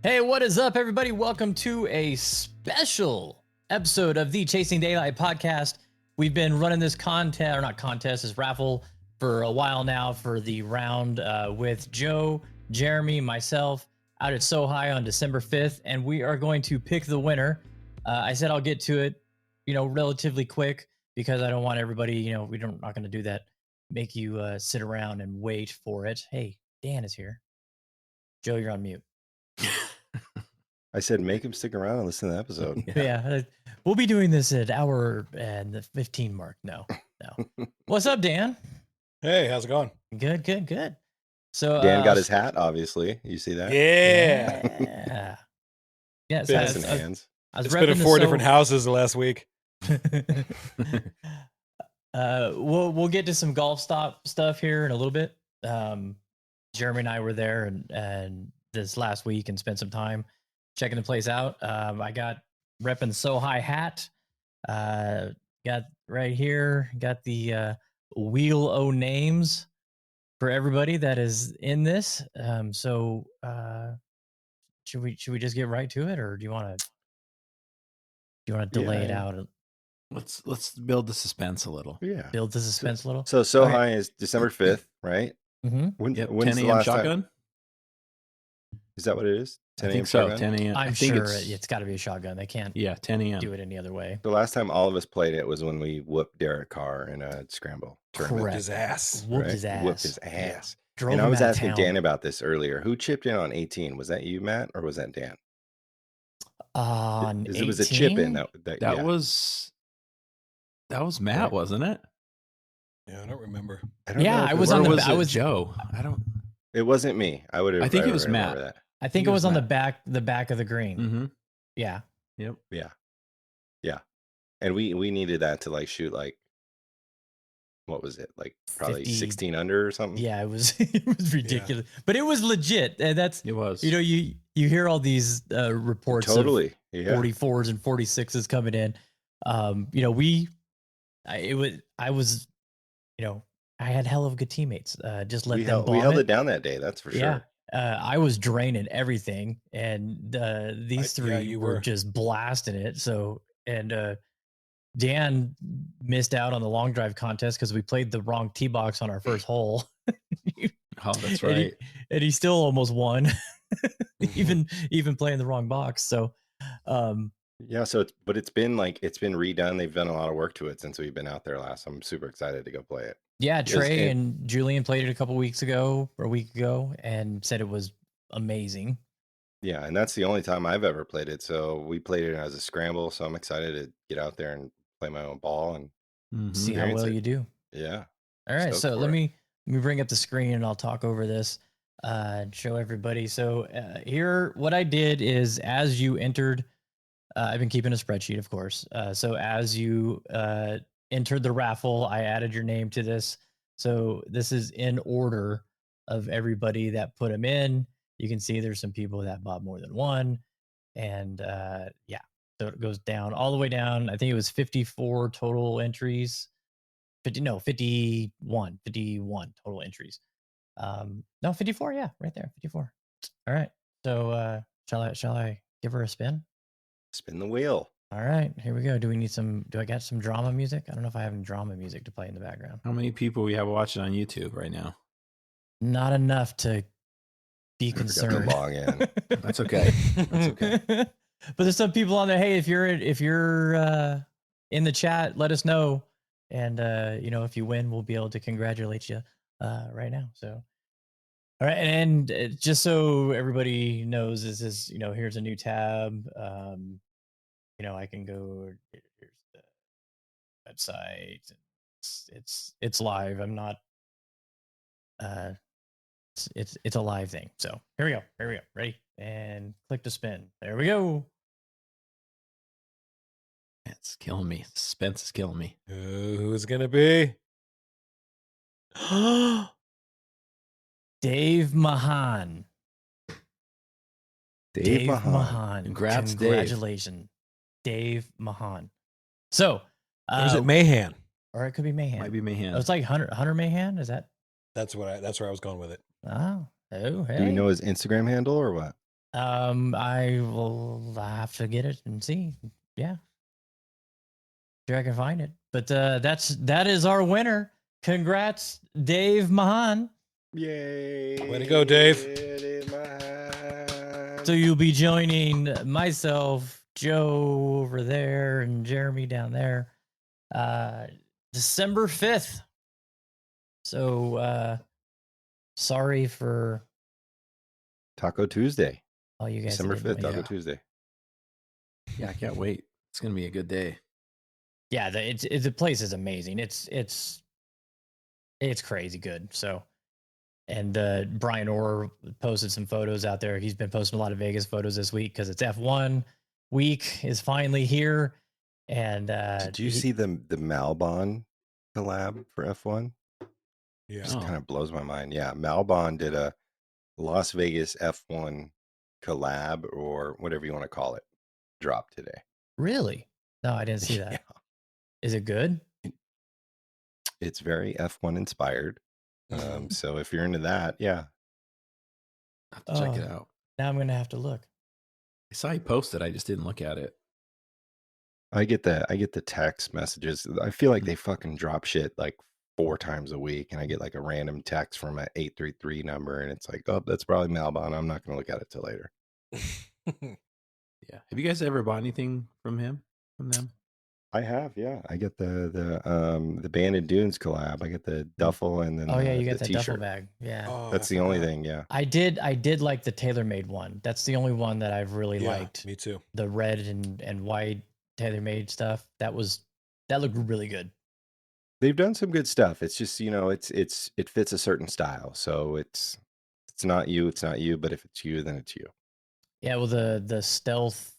Hey, what is up, everybody? Welcome to a special episode of the Chasing Daylight podcast. We've been running this this raffle for a while now for the round with Joe, Jeremy, myself out at SoHi on December 5th, and we are going to pick the winner. I said I'll get to it, relatively quick because I don't want everybody, we're not going to do that, make you sit around and wait for it. Hey, Dan is here. Joe, you're on mute. I said make him stick around and listen to the episode. Yeah, we'll be doing this at hour and the 15 mark. No. What's up, Dan? Hey, how's it going? Good. So Dan got his hat, obviously. You see that? Yeah. Yeah. So Bits and hands. It's been in 4 different houses the last week. We'll get to some golf stuff here in a little bit. Jeremy and I were there and this last week and spent some time checking the place out. I got repping SoHi hat. Got right here. Got the wheel o names for everybody that is in this. So should we just get right to it, or do you want to delay it out? Let's build the suspense a little. Yeah. Build the suspense a little. So SoHi is December 5th, right? Mm-hmm. When's 10 the a.m. last shotgun? time? Is that what it is? 10 I a.m. think so. shotgun? 10 a.m. I'm sure it's got to be a shotgun. They can't 10 a.m. do it any other way. The last time all of us played it was when we whooped Derek Carr in a scramble tournament. Correct. His ass. Whooped right? his ass. Whooped his ass. Drove And I him was out of asking town. Dan about this earlier. Who chipped in on 18? Was that you, Matt, or was that Dan? On 18? It was a chip in that yeah. was Matt, Right. wasn't it? Yeah, I don't remember. I don't Yeah, know if I it was Or on the. was I it was Joe. I don't. It wasn't me. I would have. I think it was remember Matt. that. I think it He was was on Matt. the back of the green. Mm-hmm. Yeah. Yep. Yeah. And we needed that to shoot what was it? Probably 50 16 under or something. Yeah, it was ridiculous, but it was legit. And that's It was. you hear all these reports Totally. of Yeah. 44s and 46s coming in. I had hell of good teammates. Just let We them held, bomb we held it down that day, that's for Yeah. sure. I was draining everything, and these three you were were. just blasting it. So, and Dan missed out on the long drive contest because we played the wrong tee box on our first hole. Oh, that's And right. he still almost won, even playing the wrong box. So, Yeah, it's been redone. They've done a lot of work to it since we've been out there last. I'm super excited to go play it. yeah, Yes, Trey and- and Julian played it a week ago, and said it was amazing. Yeah, and that's the only time I've ever played it. So we played it as a scramble. So I'm excited to get out there and play my own ball and Mhm. See how Experience well it. you do. yeah. All right, Stoked so for let it. me bring up the screen and I'll talk over this and show everybody. So here, what I did is as you entered, I've been keeping a spreadsheet, of course. So as you entered the raffle, I added your name to this. So this is in order of everybody that put them in. You can see there's some people that bought more than one, and yeah, so it goes down all the way down. I think it was 54 total entries. 51 total entries. No, 54. Yeah, right there, 54. All right. So shall I give her a spin? Spin the wheel. All right, here we go. Do I got some drama music? I don't know if I have any drama music to play in the background. How many people we have watching on YouTube right now? Not enough to be I forgot to concerned. log in. That's okay. That's okay. But there's some people on there. Hey, if you're in the chat, let us know. And if you win, we'll be able to congratulate you right now. So, all right, and just so everybody knows, this is here's a new tab. I can go. Here's the website. It's live. I'm not. It's a live thing. So here we go. Ready? And click to spin. There we go. It's killing me. Suspense is killing me. Who's it gonna be? Dave Mahan. Dave Mahan. Congrats, Dave. Congratulations, Dave Mahan. So, Or is it Mayhan? or it could be Mayhan. Might be Mayhan. Oh, it's like Hunter Mayhan. Is that? That's where I was going with it. Oh, hey. Do we know his Instagram handle or what? I will have to get it and see. Yeah, sure I can find it. But that is our winner. Congrats, Dave Mahan. Yay! Way to go, Dave. So you'll be joining myself, Joe over there, and Jeremy down there, December 5th. So sorry for Taco Tuesday. all you guys. December 5th, Taco Yeah. Tuesday. Yeah, I can't wait. It's gonna be a good day. Yeah, the place is amazing. It's crazy good. So, and Brian Orr posted some photos out there. He's been posting a lot of Vegas photos this week because it's F1 week is finally here. And Did you see the Malbon collab for F1? Yeah. Just Oh. kind of blows my mind. Yeah, Malbon did a Las Vegas F1 collab or whatever you want to call it. Drop today. Really? No, I didn't see that. Yeah. Is it good? It's very F1 inspired. So if you're into that, yeah. I have to check it out. Now I'm gonna have to look. I saw you posted. I just didn't look at it. I get the text messages. I feel like they fucking drop shit like 4 times a week, and I get like a random text from an 833 number, and it's like, oh, that's probably Malbon. I'm not gonna look at it till later. Yeah. Have you guys ever bought anything from him? From them? I have, yeah. I get the Banded Dunes collab. I get the duffel and then Oh yeah, you the got that duffel t-shirt. bag. Yeah. Oh, That's I the only forgot. thing, yeah. I did like the tailor-made one. That's the only one that I've really Yeah, liked. me too. The red and white tailor-made stuff. That looked really good. They've done some good stuff. It's just, it fits a certain style. So it's not you, but if it's you, then it's you. Yeah, well the stealth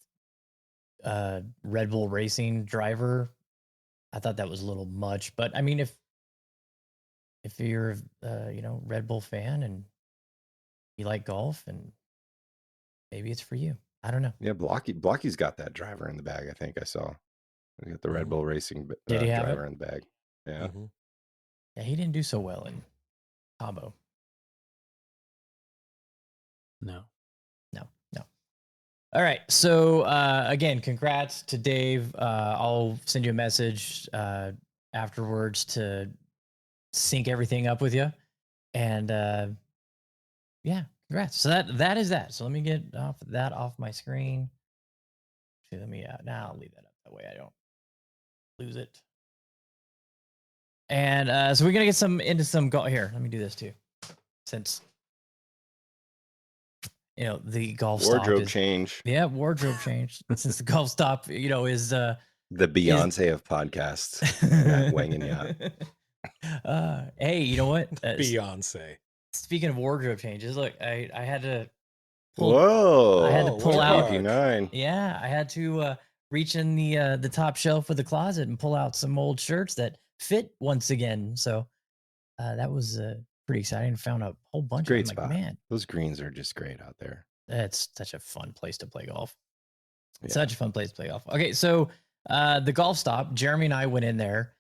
Red Bull Racing driver, I thought that was a little much, but I mean if you're Red Bull fan and you like golf, and maybe it's for you. I don't know. Yeah, Blocky's got that driver in the bag, I think I saw. He got the Red Mhm. Bull Racing Did he have driver it? in the bag. Yeah. Mhm. Yeah, he didn't do so well in combo. No. No. All right. So again, congrats to Dave. I'll send you a message afterwards to sync everything up with you. And yeah, congrats. So that is that. So let me get off my screen. Actually, let me now I'll leave that up. That way I don't lose it. And so we're gonna get into some golf here. Let me do this too. Since the golf Wardrobe stop change. Yeah, wardrobe change. Since the golf stop, is The Beyonce of podcasts. Wang and Yacht. Hey, you know what? Beyonce. Speaking of wardrobe changes, look, I had to pull. Whoa. I had to pull out. 89. Yeah, I had to reach in the top shelf of the closet and pull out some old shirts that fit once again. So that was pretty exciting. Found a whole bunch Great of them. spot. Like, man, Those greens are just great out there. it's such a fun place to play golf. Yeah. Such a fun place to play golf. Okay, so the golf stop, Jeremy and I went in there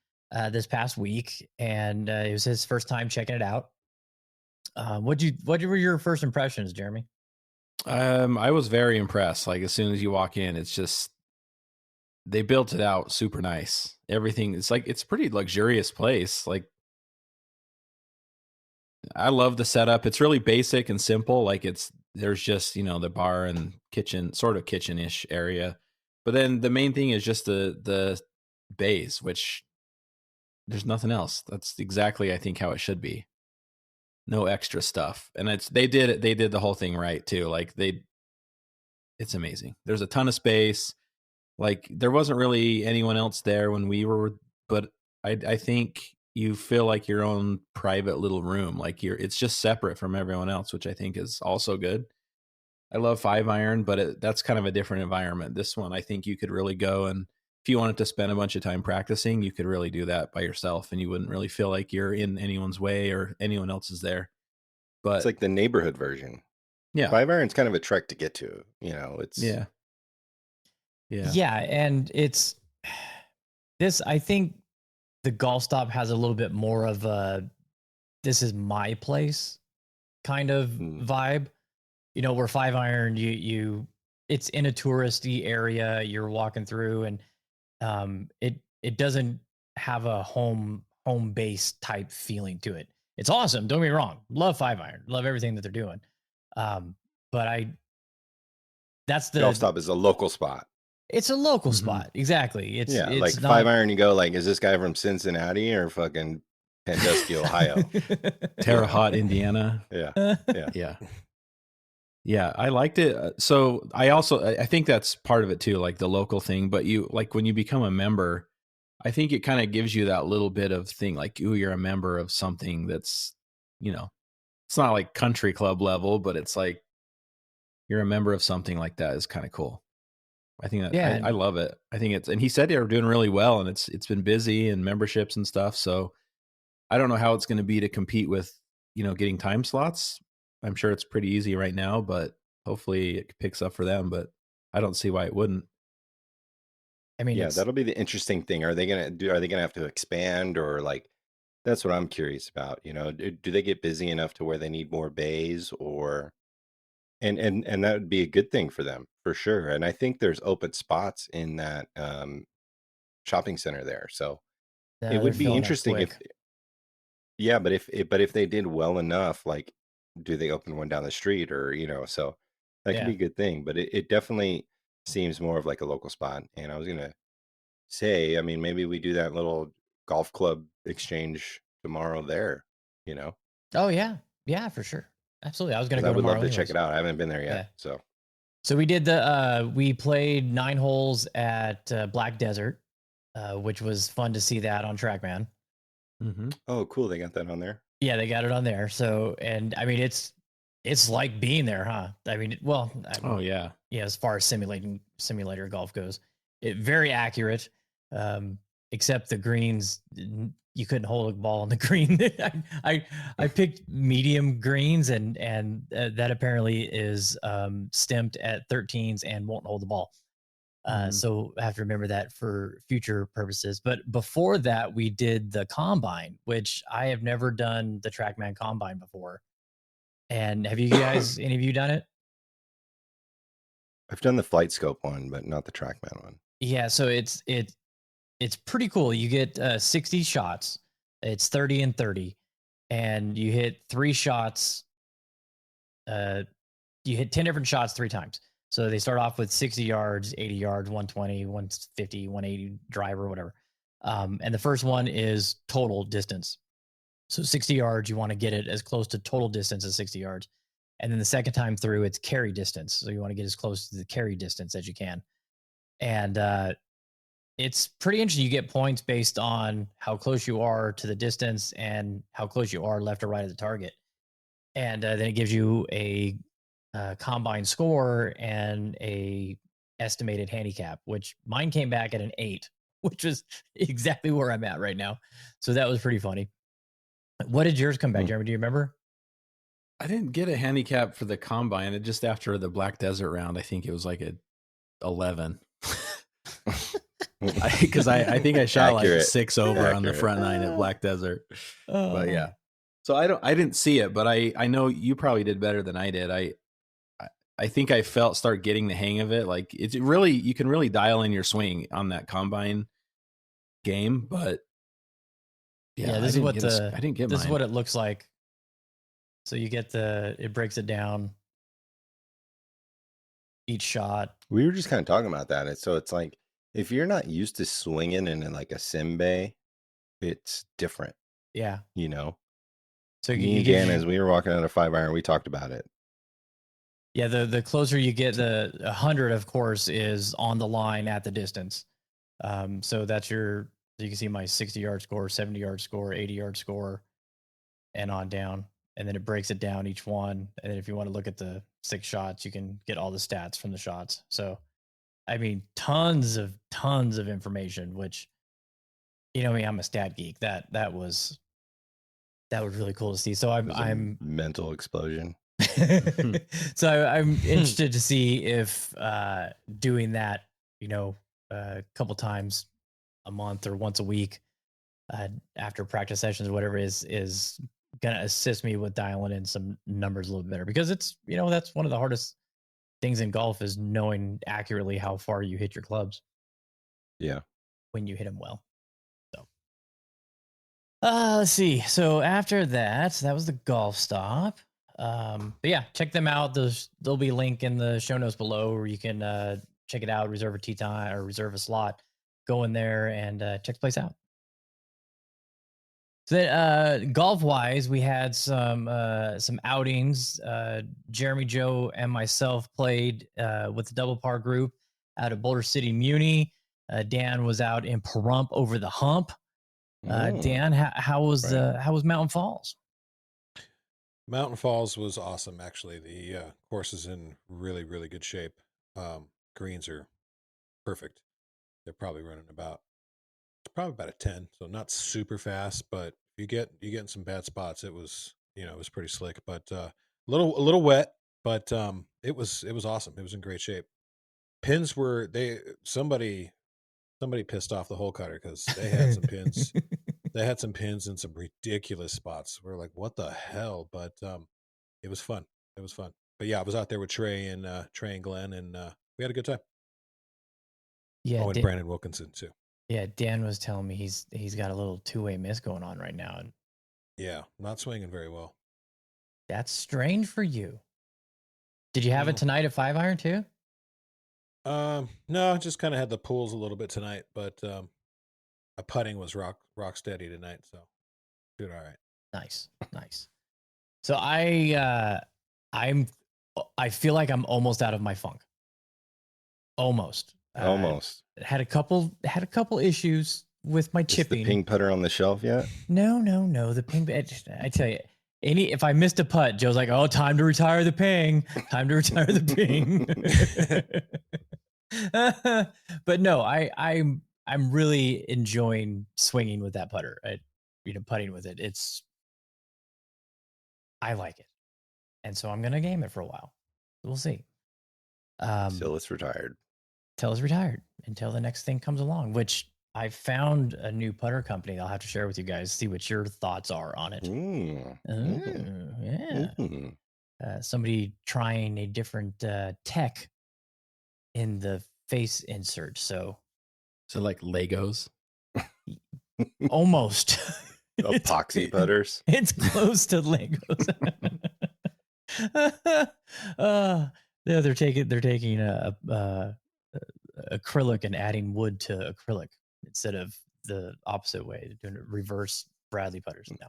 this past week, and it was his first time checking it out. What were your first impressions, Jeremy? I was very impressed. Like as soon as you walk in, it's just they built it out super nice. Everything, it's a pretty luxurious place. Like I love the setup. It's really basic and simple. Like there's just, the bar and kitchen, sort of kitchen-ish area. But then the main thing is just the bays, which there's nothing else. That's exactly, I think, how it should be. No extra stuff. And they did the whole thing right too. Like it's amazing. There's a ton of space. Like there wasn't really anyone else there when we were, but I think you feel like your own private little room. Like it's just separate from everyone else, which I think is also good. I love 5-iron, but that's kind of a different environment. This one, I think you could really go, and if you wanted to spend a bunch of time practicing, you could really do that by yourself, and you wouldn't really feel like you're in anyone's way or anyone else is there. But It's like the neighborhood version. yeah, 5-iron's kind of a trek to get to. It's yeah. And it's this. I think the golf stop has a little bit more of a "this is my place" kind of vibe. you know, where 5-iron, it's in a touristy area you're walking through, and it doesn't have a home base type feeling to it. It's awesome. Don't get me wrong. Love 5-iron. Love everything that they're doing. But that's Golf the stop is a local spot. it's a local Mhm. spot. Exactly. It's Yeah, it's like not 5-iron, you go like, is this guy from Cincinnati or fucking Sandusky, Ohio? Terre Haute, Indiana. Yeah. Yeah. Yeah, I liked it. So I think that's part of it too, like the local thing. But you like when you become a member, I think it kind of gives you that little bit of thing, like, ooh, you're a member of something that's, you know, it's not like country club level, but it's like you're a member of something like that is kind of cool. I think that Yeah. I love it. I think it's, and he said they were doing really well, and it's been busy and memberships and stuff. So I don't know how it's going to be to compete with, you know, getting time slots. I'm sure it's pretty easy right now, but hopefully it picks up for them. But I don't see why it wouldn't. I mean, Yeah, it's that'll be the interesting thing. Are they gonna have to expand, or like that's what I'm curious about, you know? Do they get busy enough to where they need more bays, or and that would be a good thing for them for sure. And I think there's open spots in that shopping center there. So it they're would be filling up interesting if quick. yeah, but if they did well enough, like do they open one down the street, or you know, so that could Yeah. be a good thing. But it definitely seems more of like a local spot. And I was gonna say, I mean, maybe we do that little golf club exchange tomorrow there, you know, Oh yeah. Yeah, for sure. Absolutely. I was gonna because I go would love tomorrow to check anyways. it out. I haven't been there Yeah. yet. So, So we did we played 9 holes at Black Desert, which was fun to see that on TrackMan. Mm-hmm. oh, cool. They got that on there. Yeah, they got it on there. So, and I mean, it's like being there, huh? I mean, well, Oh yeah. yeah, as far as simulator golf goes, it very accurate. Except the greens, you couldn't hold a ball on the green. I picked medium greens, and that apparently is stamped at 13s and won't hold the ball. So I have to remember that for future purposes. But before that, we did the combine, which I have never done the TrackMan combine before. And have you guys, any of you done it? I've done the flight scope one, but not the TrackMan one. Yeah, so it's pretty cool. You get 60 shots. It's 30 and 30, and you hit 3 shots. You hit 10 different shots 3 times. So they start off with 60 yards, 80 yards, 120, 150, 180 driver, whatever. And the first one is total distance. So 60 yards, you want to get it as close to total distance as 60 yards. And then the second time through, it's carry distance. So you want to get as close to the carry distance as you can. And it's pretty interesting. You get points based on how close you are to the distance and how close you are left or right of the target. And then it gives you a combine score and a estimated handicap, which mine came back at an 8, which is exactly where I'm at right now. So that was pretty funny. What did yours come back, Jeremy? Do you remember? I didn't get a handicap for the combine. It just after the Black Desert round, I think it was like a 11. Because I think I shot Accurate. like 6 over on the Accurate. front 9 at Black Desert. But Oh. yeah. So I didn't see it, but I know you probably did better than I did. I think I start getting the hang of it. Like it's really, you can really dial in your swing on that combine game, but Yeah, this is what I didn't get this is mine. what it looks like. So you get it breaks it down each shot. We were just kind of talking about that. So it's like if you're not used to swinging in like a sim bay, it's different, Yeah. you know. So Me and Dan, as we were walking out of 5-iron, we talked about it. yeah, the closer you get, the 100, of course, is on the line at the distance. So that's you can see my 60-yard score, 70-yard score, 80-yard score, and on down. And then it breaks it down each one. And then if you want to look at the 6 shots, you can get all the stats from the shots. So, I mean, tons of information, which, you know me, I'm a stat geek. That was really cool to see. So It was a mental explosion. So I'm interested to see if doing that, you know, a couple times a month or once a week after practice sessions or whatever is gonna assist me with dialing in some numbers a little bit better, because it's, that's one of the hardest things in golf is knowing accurately how far you hit your clubs Yeah. when you hit them well. So, let's see. So after that was the golf stop. But yeah, check them out. There'll be a link in the show notes below where you can check it out, reserve a tee time or reserve a slot. Go in there and check the place out. So then, golf wise, we had some outings. Jeremy, Joe, and myself played with the double par group out of Boulder City Muni. Dan was out in Pahrump over the hump. Dan, how was Mountain Falls? Mountain Falls was awesome, actually. The course is in really, really good shape. Greens are perfect. They're probably running about a 10, so not super fast, but you get in some bad spots. It was pretty slick, but a little wet, but it was awesome. It was in great shape. Pins were somebody pissed off the hole cutter because they had some pins. They had some pins in some ridiculous spots. We're like, what the hell? But it was fun. It was fun. But yeah, I was out there with Trey and Glenn, and we had a good time. Yeah, and Brandon Wilkinson too. Yeah, Dan was telling me he's got a little two-way miss going on right now. And yeah, not swinging very well. That's strange for you. Did you have it tonight at 5-iron too? No, just kind of had the pools a little bit tonight, but my putting was rock steady tonight, so doing all right. Nice. So I feel like I'm almost out of my funk. Almost. Had a couple issues with my chipping. Is the ping putter on the shelf yet? No. The ping. I tell you, if I missed a putt, Joe's like, "Oh, time to retire the ping. Time to retire the ping." But no, I'm really enjoying swinging with that putter. Putting with it. I like it, and so I'm gonna game it for a while. We'll see. Till it's retired. Till it's retired until the next thing comes along, which I found a new putter company. I'll have to share with you guys, see what your thoughts are on it. Yeah. Somebody trying a different tech in the face insert. So like Legos? Almost. Epoxy putters. It's close to Legos. Yeah, they're taking acrylic and adding wood to acrylic instead of the opposite way. They're doing reverse Bradley putters now.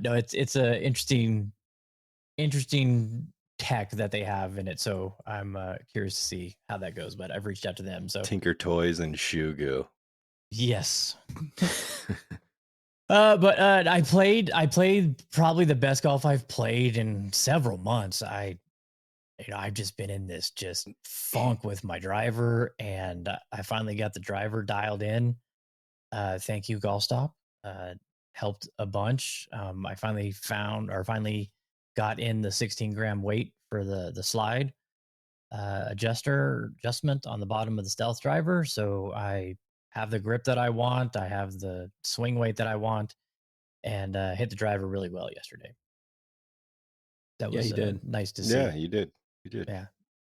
No, it's a interesting tech that they have in it. So I'm curious to see how that goes. But I've reached out to them. So Tinker Toys and Shoe Goo. Yes. But I played probably the best golf I've played in several months. I've just been in this just funk with my driver, and I finally got the driver dialed in. Thank you, Golf Stop. Helped a bunch. I finally got in the 16-gram weight for the slide adjustment on the bottom of the Stealth driver. So I have the grip that I want. I have the swing weight that I want, and hit the driver really well yesterday. That was nice to see. Yeah, you did. Yeah.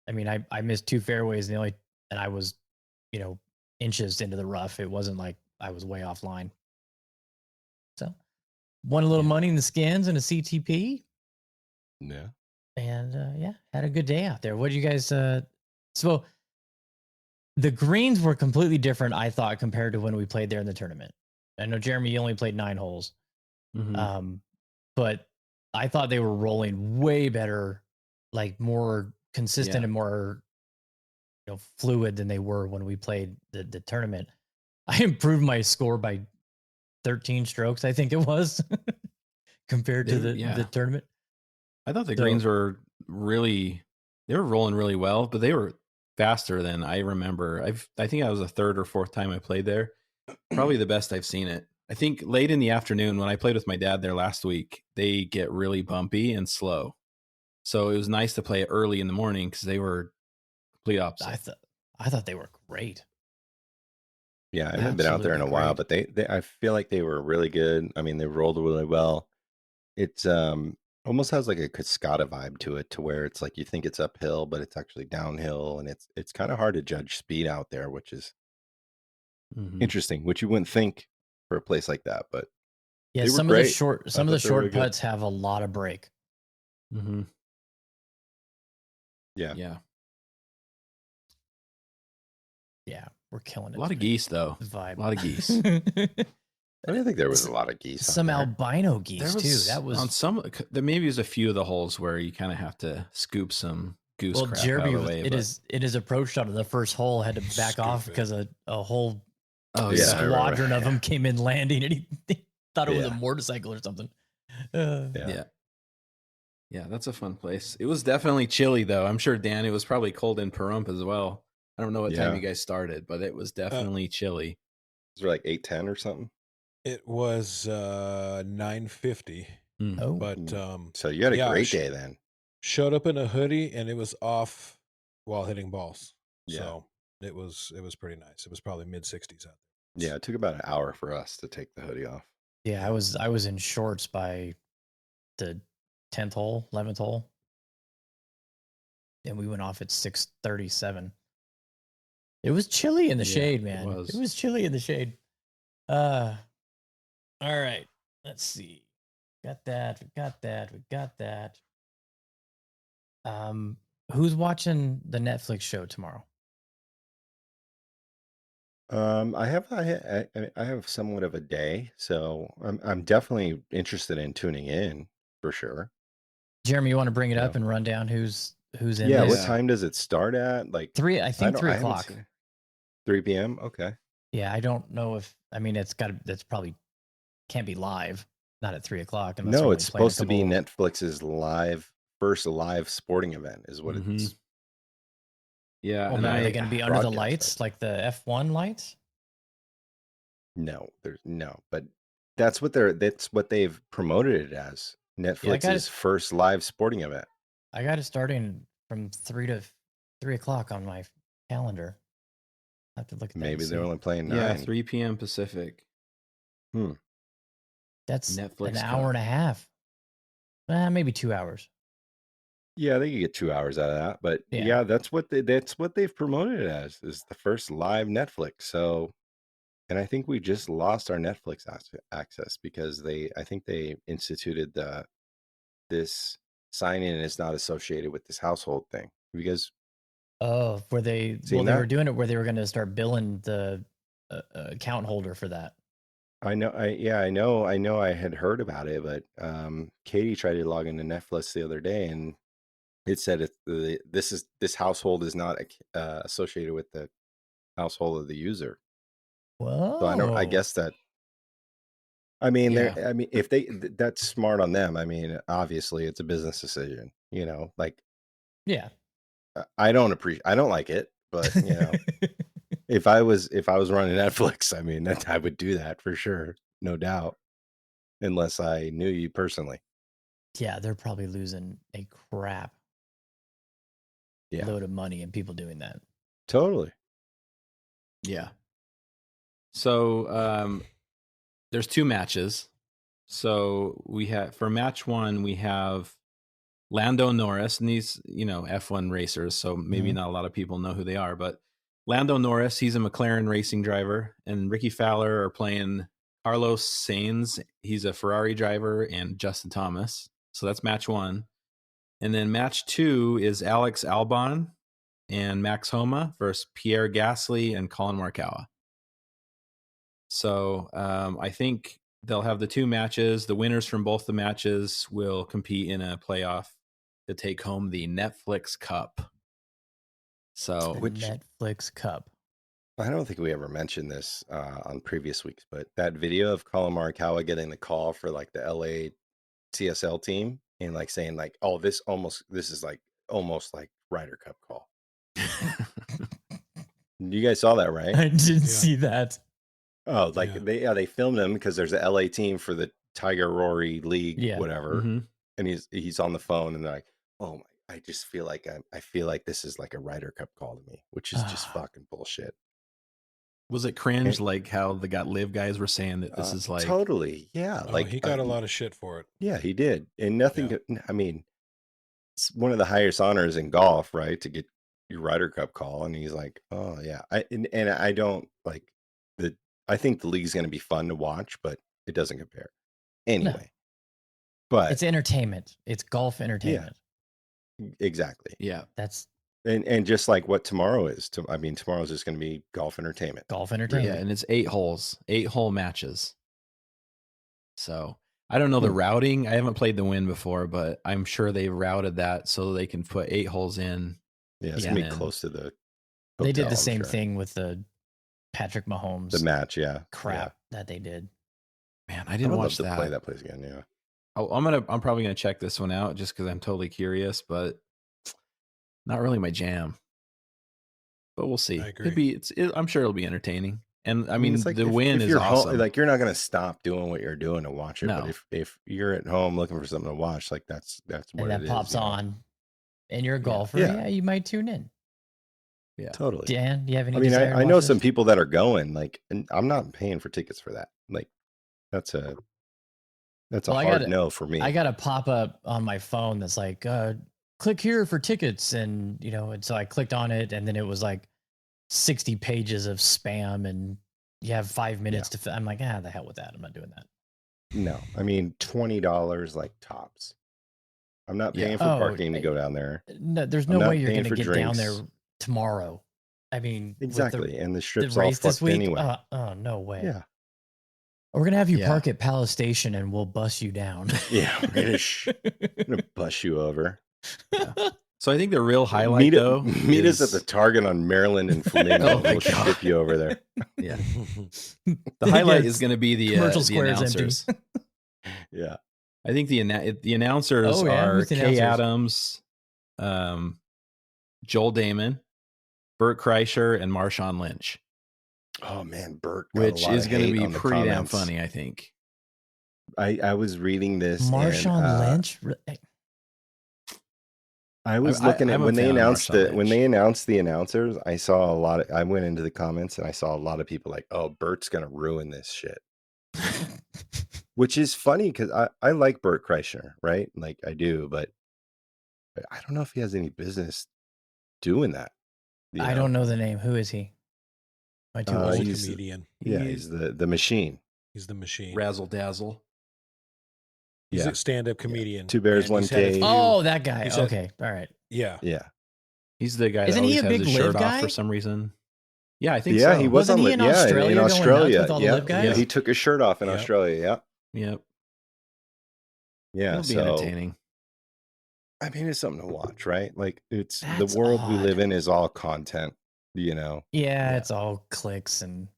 I mean, I missed 2 fairways and I was, inches into the rough. It wasn't like I was way offline. So won a little money in the skins and a CTP. Yeah. And had a good day out there. What did you guys so the greens were completely different, I thought, compared to when we played there in the tournament. I know, Jeremy, you only played 9 holes. Mm-hmm. But I thought they were rolling way better, like more consistent and more fluid than they were when we played the tournament. I improved my score by 13 strokes, I think it was, compared to the tournament. I thought the greens were rolling really well, but they were faster than I remember. I think I was the 3rd or 4th time I played there. Probably the best I've seen it. I think late in the afternoon when I played with my dad there last week, they get really bumpy and slow. So it was nice to play it early in the morning because they were complete opposite. I thought they were great. Yeah, I haven't been out there in a while, but they I feel like they were really good. I mean, they rolled really well. It's almost has like a Cascada vibe to it, to where it's like you think it's uphill, but it's actually downhill, and it's kind of hard to judge speed out there, which is Mhm. interesting, which you wouldn't think for a place like that, but Yeah, they were some of the great. short I some of the thought they were really short good. putts have a lot of break. Mhm. Yeah. Yeah. Yeah, we're killing it. A lot of tonight. geese though. Vibe. A lot of geese. I didn't think there was a lot of geese Some on there. albino geese There was too. That was on some. There maybe was a few of the holes where you kind of have to scoop some goose well. crap Jeremy, out of the way. it is approached on the first hole, had to back Scoop off it. because a whole Oh Yeah, yeah. I remember. squadron of them came in landing, and he thought it was a Yeah. motorcycle or something. Yeah. Yeah, that's a fun place. It was definitely chilly though. I'm sure, Dan, it was probably cold in Pahrump as well. I don't know what time Yeah. you guys started, but it was definitely chilly. Is there like 8:10 or something? It was 9:50, Mm. Oh, but So you had a yeah, great day then. showed up in a hoodie and it was off while hitting balls. Yeah. So it was pretty nice. It was probably mid-60s out Yeah, it took about an hour for us to take the hoodie off. yeah. I was in shorts by the 10th hole, 11th hole, and we went off at 6:37. It was chilly in the Yeah, shade, it man. was. It was chilly in the shade. All right. Let's see. Got that. We got that. We got that. Who's watching the Netflix show tomorrow? I have somewhat of a day, so I'm definitely interested in tuning in for sure. Jeremy, you want to bring it Yeah. up and run down who's in Yeah, this? what time does it start at? Like 3, I think 3 I haven't o'clock. seen it. 3 p.m. Okay. Yeah, I don't know if that's probably can't be live, not at 3 o'clock. Unless No, they're it's only playing a supposed to be couple- Netflix's first live sporting event is what Mhm. it's. Yeah, Oh, and man, are they I going to be under the broadcast lights as. like the F1 lights? No, there's no, but that's what they've promoted it as. Netflix's first live sporting event. I got it starting from 3 o'clock on my calendar. I have to look at that. Maybe and they're see. only playing 9. yeah, 3 p.m. Pacific. That's Netflix an hour and a half. Maybe 2 hours. Yeah, they could get 2 hours out of that, but Yeah. yeah, that's what they've promoted it as, is the first live Netflix. So, and I think we just lost our Netflix access because I think they instituted this sign-in is not associated with this household thing. Have you guys Oh, where they seen they that? were doing it where they were going to start billing the account holder for that. I know, I know I had heard about it, but Katie tried to log into Netflix the other day, and it said this household is not associated with the household of the user. Whoa. So I guess that. I mean, Yeah. if that's smart on them. I mean, obviously it's a business decision. Like Yeah. I don't like it, but if I was running Netflix, I mean, I would do that for sure, no doubt, unless I knew you personally. Yeah, they're probably losing a crap load of money and people doing that. Totally. Yeah. So there's 2 matches. So we have for match 1 we have Lando Norris, and these F1 racers. So maybe not a lot of people know who they are, but Lando Norris, he's a McLaren racing driver, and Ricky Fowler are playing Carlos Sainz. He's a Ferrari driver, and Justin Thomas. So that's match 1. And then match 2 is Alex Albon and Max Homa versus Pierre Gasly and Colin Morikawa. So I think they'll have the 2 matches. The winners from both the matches will compete in a playoff to take home the Netflix Cup. So Netflix Cup. I don't think we ever mentioned this on previous weeks, but that video of Colin Morikawa getting the call for like the LA CSL team and like saying like, oh, this is like almost like Ryder Cup call. You guys saw that, right? I didn't see that. Oh, like they filmed him because there's a LA team for the Tiger Rory League, whatever, and he's on the phone and they're like, oh my, I just feel like I feel like this is like a Ryder Cup call to me, which is just fucking bullshit. Was it cringe like how the Got Live guys were saying that this is like totally, yeah. Oh, Like he got a lot of shit for it. yeah, he did, and nothing. Yeah. I mean, it's one of the highest honors in golf, right? To get your Ryder Cup call, and he's like, oh yeah. And I don't like the. I think the league's going to be fun to watch, but it doesn't compare. Anyway, but It's entertainment. It's golf entertainment. exactly. yeah. That's And just like what tomorrow is, I mean, tomorrow's just going to be golf entertainment. golf Yeah, entertainment. and it's 8 holes, 8-hole matches. So I don't know the routing. I haven't played the Win before, but I'm sure they routed that so they can put 8 holes in. Yeah, it's Yeah. gonna be close to the. They did hotel, the I'm same sure. thing with the Patrick Mahomes The match, yeah, crap that they did. Man, I Yeah. I didn't would love watch to that. play that place again. Yeah. Oh, I'm probably gonna check this one out just because I'm totally curious, but not really my jam. But we'll see. I Could agree. be. I'm sure it'll be entertaining. And I mean, it's like the if, Win if is you're awesome. home, like you're not gonna stop doing what you're doing to watch it. No. But if you're at home looking for something to watch, like that's what And that it pops is. You know? on, and you're a golfer. Yeah. Yeah, you might tune in. Yeah. Totally. Dan, do you have any? I mean, desire to I know watch some this? people that are going. Like, and I'm not paying for tickets for that. Like, that's a Well, I hard gotta- no for me. I got a pop up on my phone that's like, click here for tickets, and and so I clicked on it, and then it was like 60 pages of spam, and you have 5 minutes to. I'm like, the hell with that. I'm not doing that. No, I mean $20 like tops. I'm not Yeah. paying for parking to go down there. No, there's I'm no not way you're paying going to for get down there drinks. tomorrow. I mean, with Exactly, and the the strip's all race this fucked week. anyway. Oh, no way. Yeah, We're gonna have you Yeah. park at Palace Station, and we'll bus you down. yeah, we're gonna bus you over. So I think the real highlight though meet us at the Target on Maryland and Flamingo. Oh my We'll God. ship you over there. Yeah. The highlight Yeah, is going to be the Commercial the Square is empty. announcers. Yeah, I think the announcers Oh, yeah? are Who's the Kay announcers? Adams, Joel Damon, Burt Kreischer, and Marshawn Lynch, oh man, Bert, got a which lot is of going to hate be on the pretty damn comments. funny, I think. I was reading this. Marshawn and, Lynch. I was I- looking at I'm a when they fan of announced Marshawn when they Lynch. announced the announcers. I saw a lot of. I went into the comments and I saw a lot of people like, "Oh, Bert's gonna ruin this shit," which is funny because I like Bert Kreischer, right? Like I do, but I don't know if he has any business doing that. you I don't know the name. Who is he? My two Uh, He's a old. he's- comedian. Yeah, he's the machine. He's the machine. Razzle dazzle. He's Yeah. a stand-up comedian. Two bears, and one he's had a cave. few- Oh, that guy. He's had- Okay, all right. Yeah. Yeah, He's the guy Isn't that he always a has big his live shirt off guy? for some reason. Yeah, I think yeah, so. he was Wasn't on he the in yeah Australia in going nuts Australia. with all the yeah, live guys? yeah, he took his shirt off in Yeah. Australia. Yeah, Yep. yeah. It'll be So entertaining. I mean, it's something to watch, right? Like it's That's the world we odd. live in is all content. Yeah, Yeah. it's all clicks and.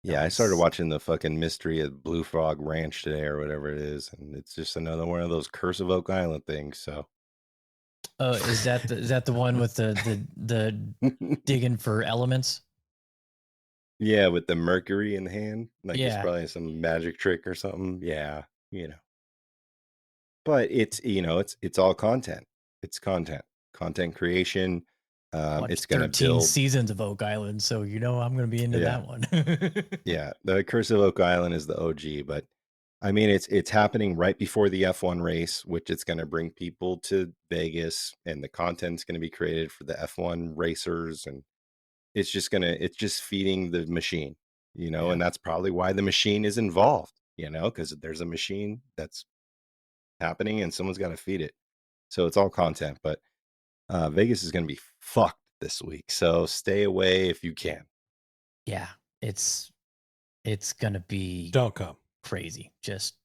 Yeah, I started Nice. watching the fucking mystery of Blue Frog Ranch today or whatever it is, and it's just another one of those Curse of Oak Island things. So Oh, is that the one with the digging for elements? yeah, with the mercury in the hand, like it's Yeah. probably some magic trick or something. Yeah, but it's it's all content. It's content creation. Watched It's gonna 13 build. seasons of Oak Island, so I'm gonna be into Yeah. that one. Yeah, the Curse of Oak Island is the OG, but I mean it's happening right before the F1 race, which it's going to bring people to Vegas, and the content's going to be created for the F1 racers, and it's just feeding the machine, Yeah. and that's probably why the machine is involved, because there's a machine that's happening and someone's got to feed it. So it's all content, but Vegas is going to be fucked this week, so stay away if you can. Yeah, it's gonna be Don't come. crazy. Just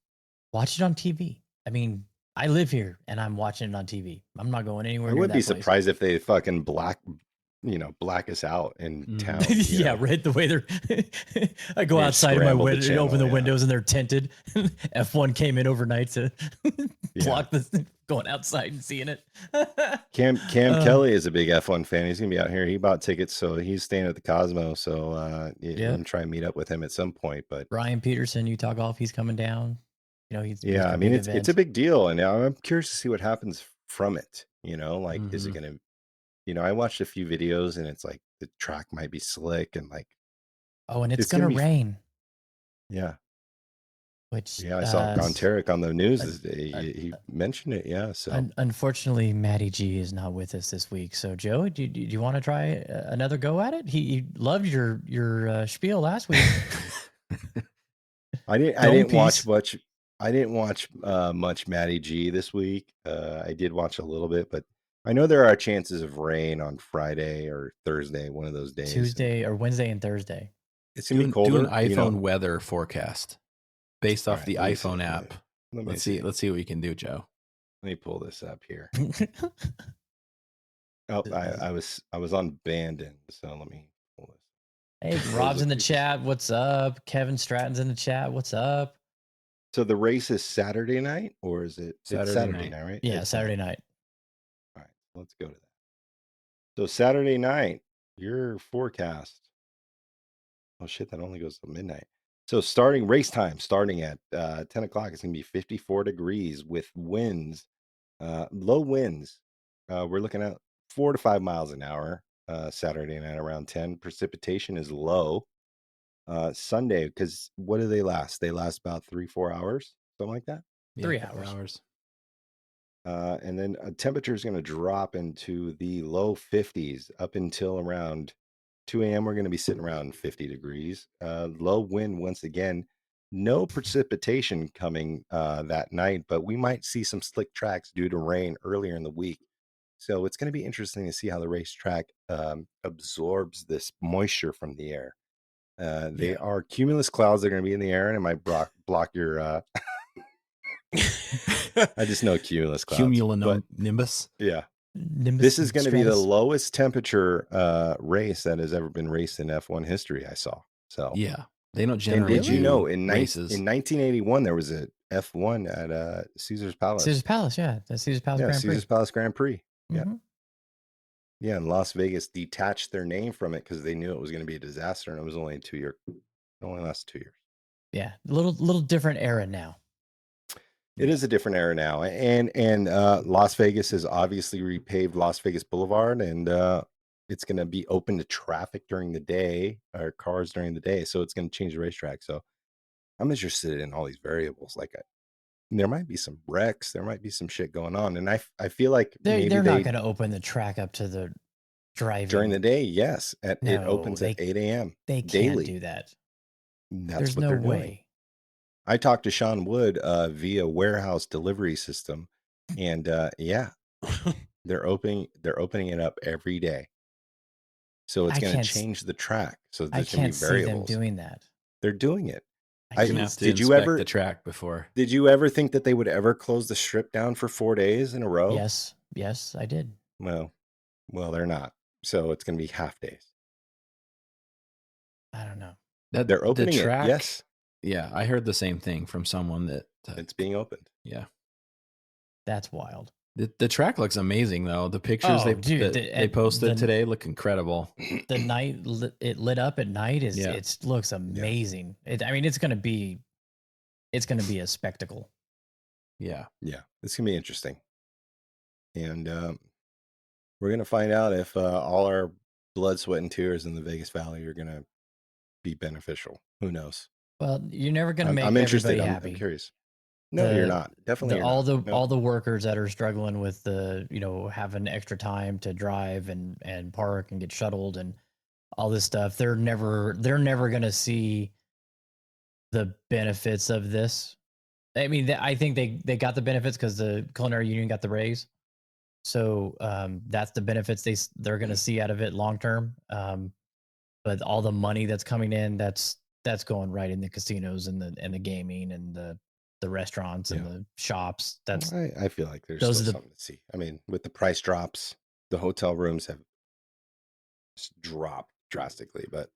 watch it on TV. I mean, I live here and I'm watching it on TV. I'm not going anywhere I near wouldn't that be place. surprised if they fucking black us out in Mhm. town. Yeah, right. The way they're, I go They outside of my scrambled the window, channel, open the yeah. windows, and they're tinted. F1 came in overnight to Yeah. block the going outside and seeing it. Cam Uh, Kelly is a big F1 fan. He's gonna be out here. He bought tickets, so he's staying at the Cosmo. So Yeah. I'm gonna try and meet up with him at some point. But Ryan Peterson, Utah Golf, he's coming down. He's yeah, a I mean big it's event. a big deal, and I'm curious to see what happens from it. Like, is it Mhm. gonna? I watched a few videos, and it's like the track might be slick and like Oh, and it's It's gonna gonna be- rain, yeah. which Yeah, I saw Gonteric on the news this day. uh, He mentioned it. Yeah, so unfortunately, Matty G is not with us this week. So, Joe, do you want to try another go at it? He loved your spiel last week. I didn't watch much. I didn't watch much Matty G this week. I did watch a little bit, but I know there are chances of rain on Friday or Thursday, one of those days. Tuesday or Wednesday and Thursday. It's gonna be colder. Do an iPhone weather forecast based off All the right, let me iPhone see. app. Let me Let's see what we can do, Joe. Let me pull this up here. Oh, I was on Bandon, so let me pull this. Hey, Rob's in the chat. What's up? Kevin Stratton's in the chat. What's up? So the race is Saturday night, or is it it's Saturday Saturday night. night, right? Yeah, It's Saturday night. All right, let's go to that. So Saturday night, your forecast. Oh shit, that only goes to midnight. So race time starting at 10 o'clock. It's gonna be 54 degrees with winds, low winds. We're looking at 4 to 5 miles an hour. Saturday night around 10. Precipitation is low. Sunday, because what do they last? They last about 3-4 hours, something like that. Yeah, 3 couple hours. And then temperature is going to drop into the low 50s up until around 2 a.m. We're going to be sitting around 50 degrees. Low wind once again. No precipitation coming that night, but we might see some slick tracks due to rain earlier in the week. So it's going to be interesting to see how the racetrack absorbs this moisture from the air. They are cumulus clouds that are going to be in the air, and it might block your. I just know cumulus clouds. Cumulonimbus. Yeah. Nimbus This is going to be the stratus. lowest temperature race that has ever been raced in F1 history, I saw. So Yeah, they don't and generally. did you do know in races? in 1981 there was a F1 at Caesar's Palace. Caesar's Palace, yeah. That's Caesar's Palace Grand Caesar's Prix. Palace Grand Prix. Yeah. Mhm. Yeah, and Las Vegas detached their name from it because they knew it was going to be a disaster, and it was only a 2-year. It only lasted 2 years. Yeah, little different era now. It is a different era now, and Las Vegas has obviously repaved Las Vegas Boulevard, and it's going to be open to traffic during the day, or cars during the day. So it's going to change the racetrack. So I'm interested in all these variables. Like, there might be some wrecks, there might be some shit going on, and I feel like They're not going to open the track up to the driving during the day. Yes, it No, opens at 8 a.m. They daily. can't do that. That's There's what no they're way. doing. I talked to Sean Wood via warehouse delivery system, and yeah, they're opening it up every day. So it's going to change the track. So I there's going to can't be see variables. them doing that. They're doing it. I You're gonna have to did you inspect ever the track before? Did you ever think that they would ever close the strip down for 4 days in a row? Yes, I did. Well, they're not. So it's going to be half days. I don't know. They're opening the track, it. Yes, Yeah, I heard the same thing from someone that it's being opened. Yeah, That's wild. the track looks amazing though. The pictures they posted today look incredible. The night it lit up at night it looks amazing. I mean, it's gonna be a spectacle. Yeah, it's gonna be interesting, and we're gonna find out if all our blood, sweat, and tears in the Vegas Valley are gonna be beneficial. Who knows? Well, you're never gonna make I'm interested. everybody happy. I'm curious. No, you're not. Definitely, all not. the workers that are struggling with having extra time to drive and park and get shuttled and all this stuff. They're never going to see the benefits of this. I mean, I think they got the benefits because the culinary union got the raise. So that's the benefits they're going to see out of it long term. But all the money that's coming in, that's going right in the casinos and the gaming and the restaurants and the shops. That's I feel like there's still something to see. I mean, with the price drops, the hotel rooms have dropped drastically. But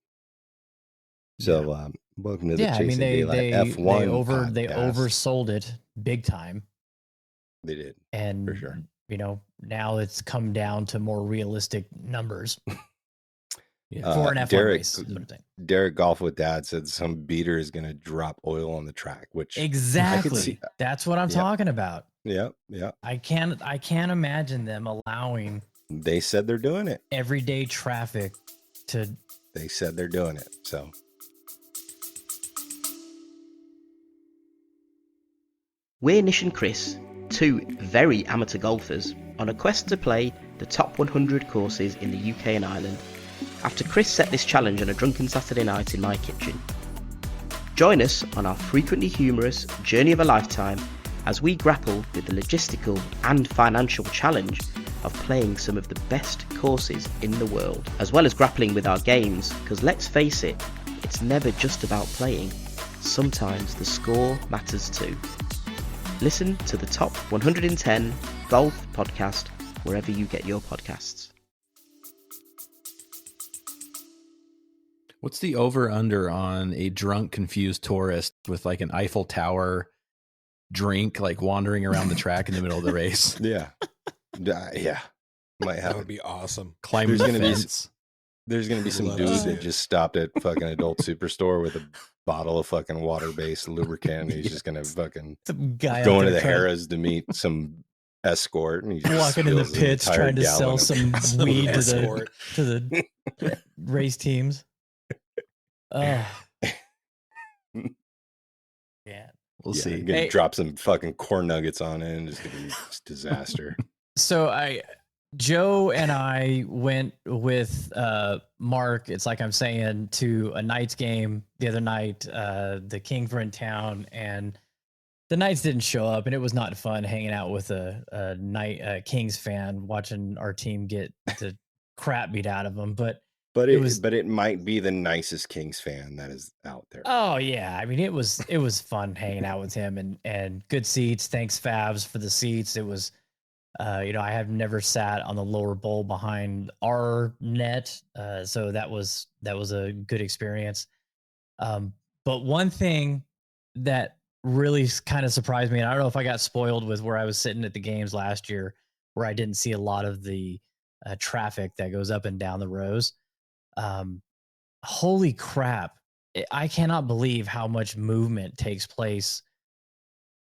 so welcome to the Chasing Daylight F1 they oversold it big time. They did, and for sure. Now it's come down to more realistic numbers. For an F1 race, is what I'm saying. Derek Golf with Dad said some beater is going to drop oil on the track, which exactly that's what I'm talking about. Yeah. I can't imagine them allowing. They said they're doing it. Everyday traffic They said they're doing it. So We're Nish and Chris, two very amateur golfers, on a quest to play the top 100 courses in the UK and Ireland, after Chris set this challenge on a drunken Saturday night in my kitchen. Join us on our frequently humorous journey of a lifetime as we grapple with the logistical and financial challenge of playing some of the best courses in the world, as well as grappling with our games, because let's face it, it's never just about playing. Sometimes the score matters too. Listen to the Top 110 Golf Podcast wherever you get your podcasts. What's the over-under on a drunk, confused tourist with like an Eiffel Tower drink, like wandering around the track in the middle of the race? yeah. Yeah. Might That have would be awesome. Climbing There's the gonna be fence. There's gonna be some Love dude to see that it. just stopped at fucking adult superstore with a bottle of fucking water-based lubricant. And he's just gonna fucking Some guy out going to there the trying- Harrah's to meet some escort, and he just walking in the spills an pits entire trying to gallon sell of- some weed Escort. to the race teams. Oh, yeah. We'll Yeah, see. gonna Hey. drop some fucking corn nuggets on it, and it's gonna be just disaster. So Joe and I went with Mark. It's like I'm saying, to a Knights game the other night. The Kings were in town, and the Knights didn't show up, and it was not fun hanging out with a Kings fan watching our team get the crap beat out of them. But But It it was- but it might be the nicest Kings fan that is out there. oh yeah, I mean it was fun hanging out with him, and good seats. Thanks Favs for the seats. It was. I have never sat on the lower bowl behind our net, so that was a good experience. But one thing that really kind of surprised me, and I don't know if I got spoiled with where I was sitting at the games last year, where I didn't see a lot of the traffic that goes up and down the rows. Holy crap! I cannot believe how much movement takes place.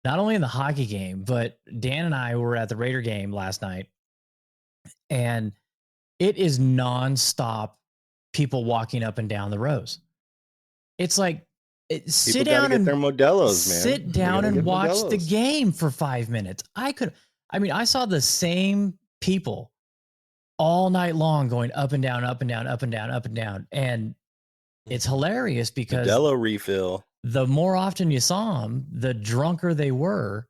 Not only in the hockey game, but Dan and I were at the Raider game last night, and it is nonstop people walking up and down the rows. It's like sit People gotta down get and their Modelos, man. sit They down gotta and get watch the Modelos. game for 5 minutes. I saw the same people all night long going up and down, up and down, up and down, up and down, and it's hilarious because Modelo refill. the more often you saw them, the drunker they were,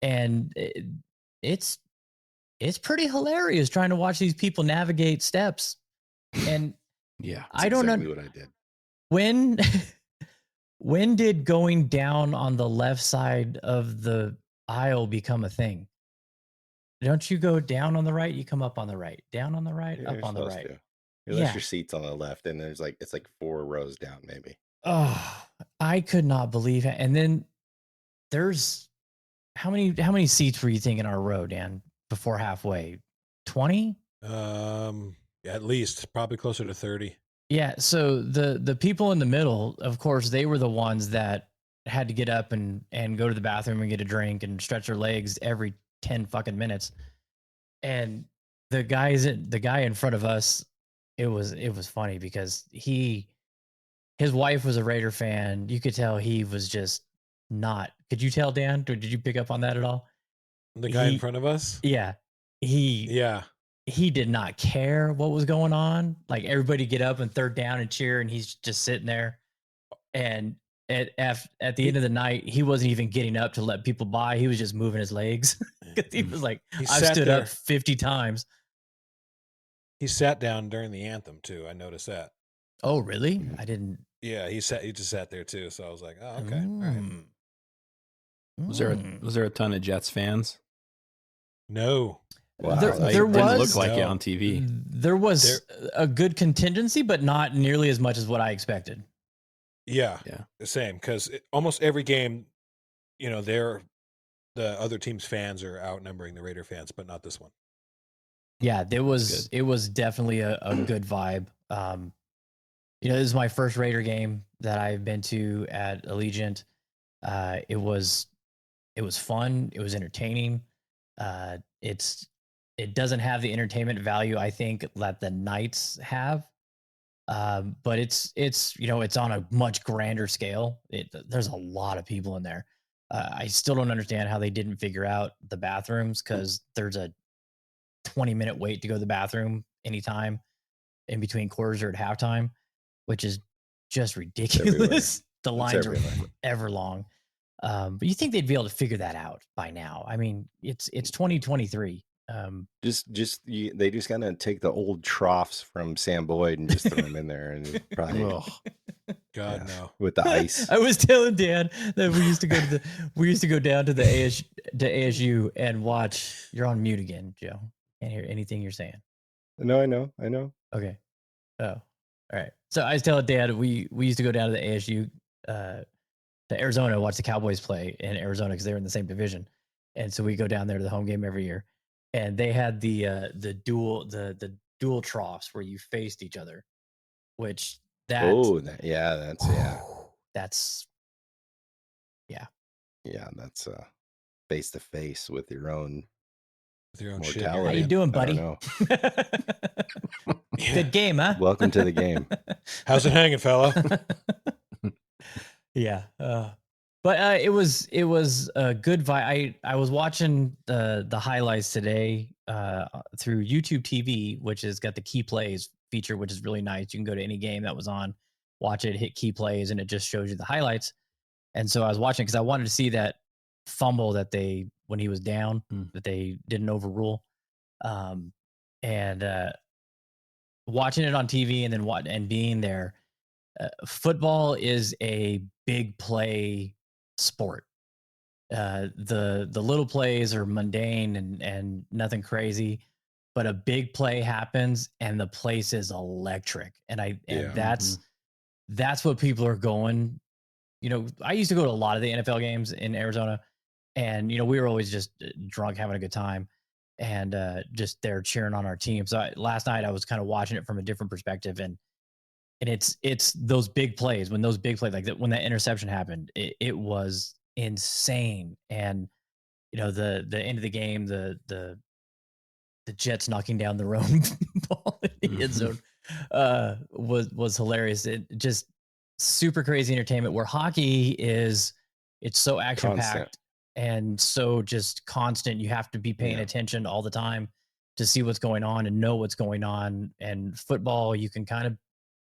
and it's pretty hilarious trying to watch these people navigate steps. And Yeah. I don't know exactly what I did. when when did going down on the left side of the aisle become a thing? Don't you go down on the right? You come up on the right, down on the right, You're up on the supposed right. to. Unless Yeah. your seat's on the left, and it's like 4 rows down, maybe. Oh, I could not believe it. And then there's how many seats were you thinking in our row, Dan, before halfway? 20? At least probably closer to 30. Yeah. So the people in the middle, of course, they were the ones that had to get up and go to the bathroom and get a drink and stretch their legs every 10 fucking minutes. And the guy in front of us, it was funny because his wife was a Raider fan. You could tell he was just not. Could you tell, Dan? Did you pick up on that at all? The guy He- in front of us? Yeah. Yeah. He did not care what was going on. Like everybody get up and third down and cheer, and he's just sitting there. And at the end of the night, he wasn't even getting up to let people by. He was just moving his legs. 'Cause he was like, He I sat stood there. up 50 times. He sat down during the anthem too. I noticed that. Oh, really? I didn't. Yeah, he just sat there too. So I was like, oh, okay. All right. Mm. Was there Mm. a ton of Jets fans? No. Wow. There- It there didn't was- look like it No. on TV. There was a good contingency, but not nearly as much as what I expected. Yeah. Yeah. The same. Because almost every game, the other team's fans are outnumbering the Raider fans, but not this one. Yeah, it was definitely a good vibe. This is my first Raider game that I've been to at Allegiant. It was fun. It was entertaining. It doesn't have the entertainment value I think that the Knights have. But it's it's on a much grander scale. There's a lot of people in there. I still don't understand how they didn't figure out the bathrooms, because there's a 20-minute wait to go to the bathroom anytime in between quarters or at halftime, which is just ridiculous. The lines are ever long. But you think they'd be able to figure that out by now? I mean, it's 2023. They just gotta take the old troughs from Sam Boyd and just throw them in there, and probably no, with the ice. I was telling Dan that we used to go down to the ASU and watch. You're on mute again, Joe. Can't hear anything you're saying. No, I know. Okay. Oh, all right. So I was telling Dan we used to go down to the ASU, to Arizona, watch the Cowboys play in Arizona, because they were in the same division, and so we go down there to the home game every year. And they had the dual troughs where you faced each other, which that's face to face with your own mortality. shit. How you doing, buddy? Good game, huh? Welcome to the game. How's it hanging, fella? Yeah. But it was a good vibe. I was watching the highlights today through YouTube TV, which has got the key plays feature, which is really nice. You can go to any game that was on, watch it, hit key plays, and it just shows you the highlights. And so I was watching because I wanted to see that fumble that when he was down, that they didn't overrule. And watching it on TV and then being there, football is a big play sport. The little plays are mundane and nothing crazy, but a big play happens and the place is electric. And that's what people are going. I used to go to a lot of the NFL games in Arizona, and we were always just drunk, having a good time, and just there cheering on our team. So last night I was kind of watching it from a different perspective, and it's those big plays. When those big plays, like that, when that interception happened, it was insane. And the end of the game, the Jets knocking down the own ball in the end zone was hilarious. It just super crazy entertainment, where hockey it's so action packed and so just constant. You have to be paying attention all the time to see what's going on and know what's going on. And football, you can kind of,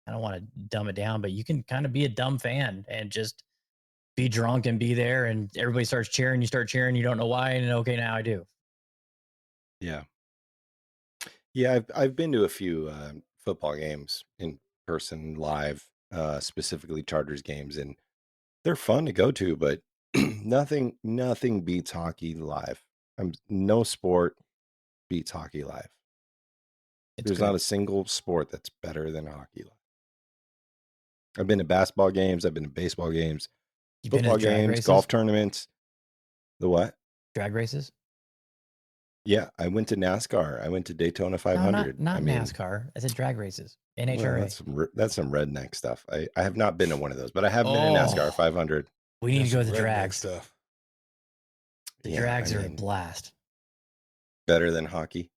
I don't want to dumb it down, but you can kind of be a dumb fan and just be drunk and be there, and everybody starts cheering. You start cheering. You don't know why. And okay, now I do. Yeah. I've been to a few football games in person, live, specifically Chargers games, and they're fun to go to, but nothing beats hockey live. No sport beats hockey live. There's not a single sport that's better than hockey live. I've been to basketball games. I've been to baseball games, football games, golf tournaments. The what? Drag races? Yeah, I went to NASCAR. I went to Daytona 500. No, not NASCAR. I said drag races. NHRA. Well, that's some redneck stuff. I have not been to one of those, but I have been to NASCAR 500. We need to go to the drag stuff. The drags are a blast. Better than hockey?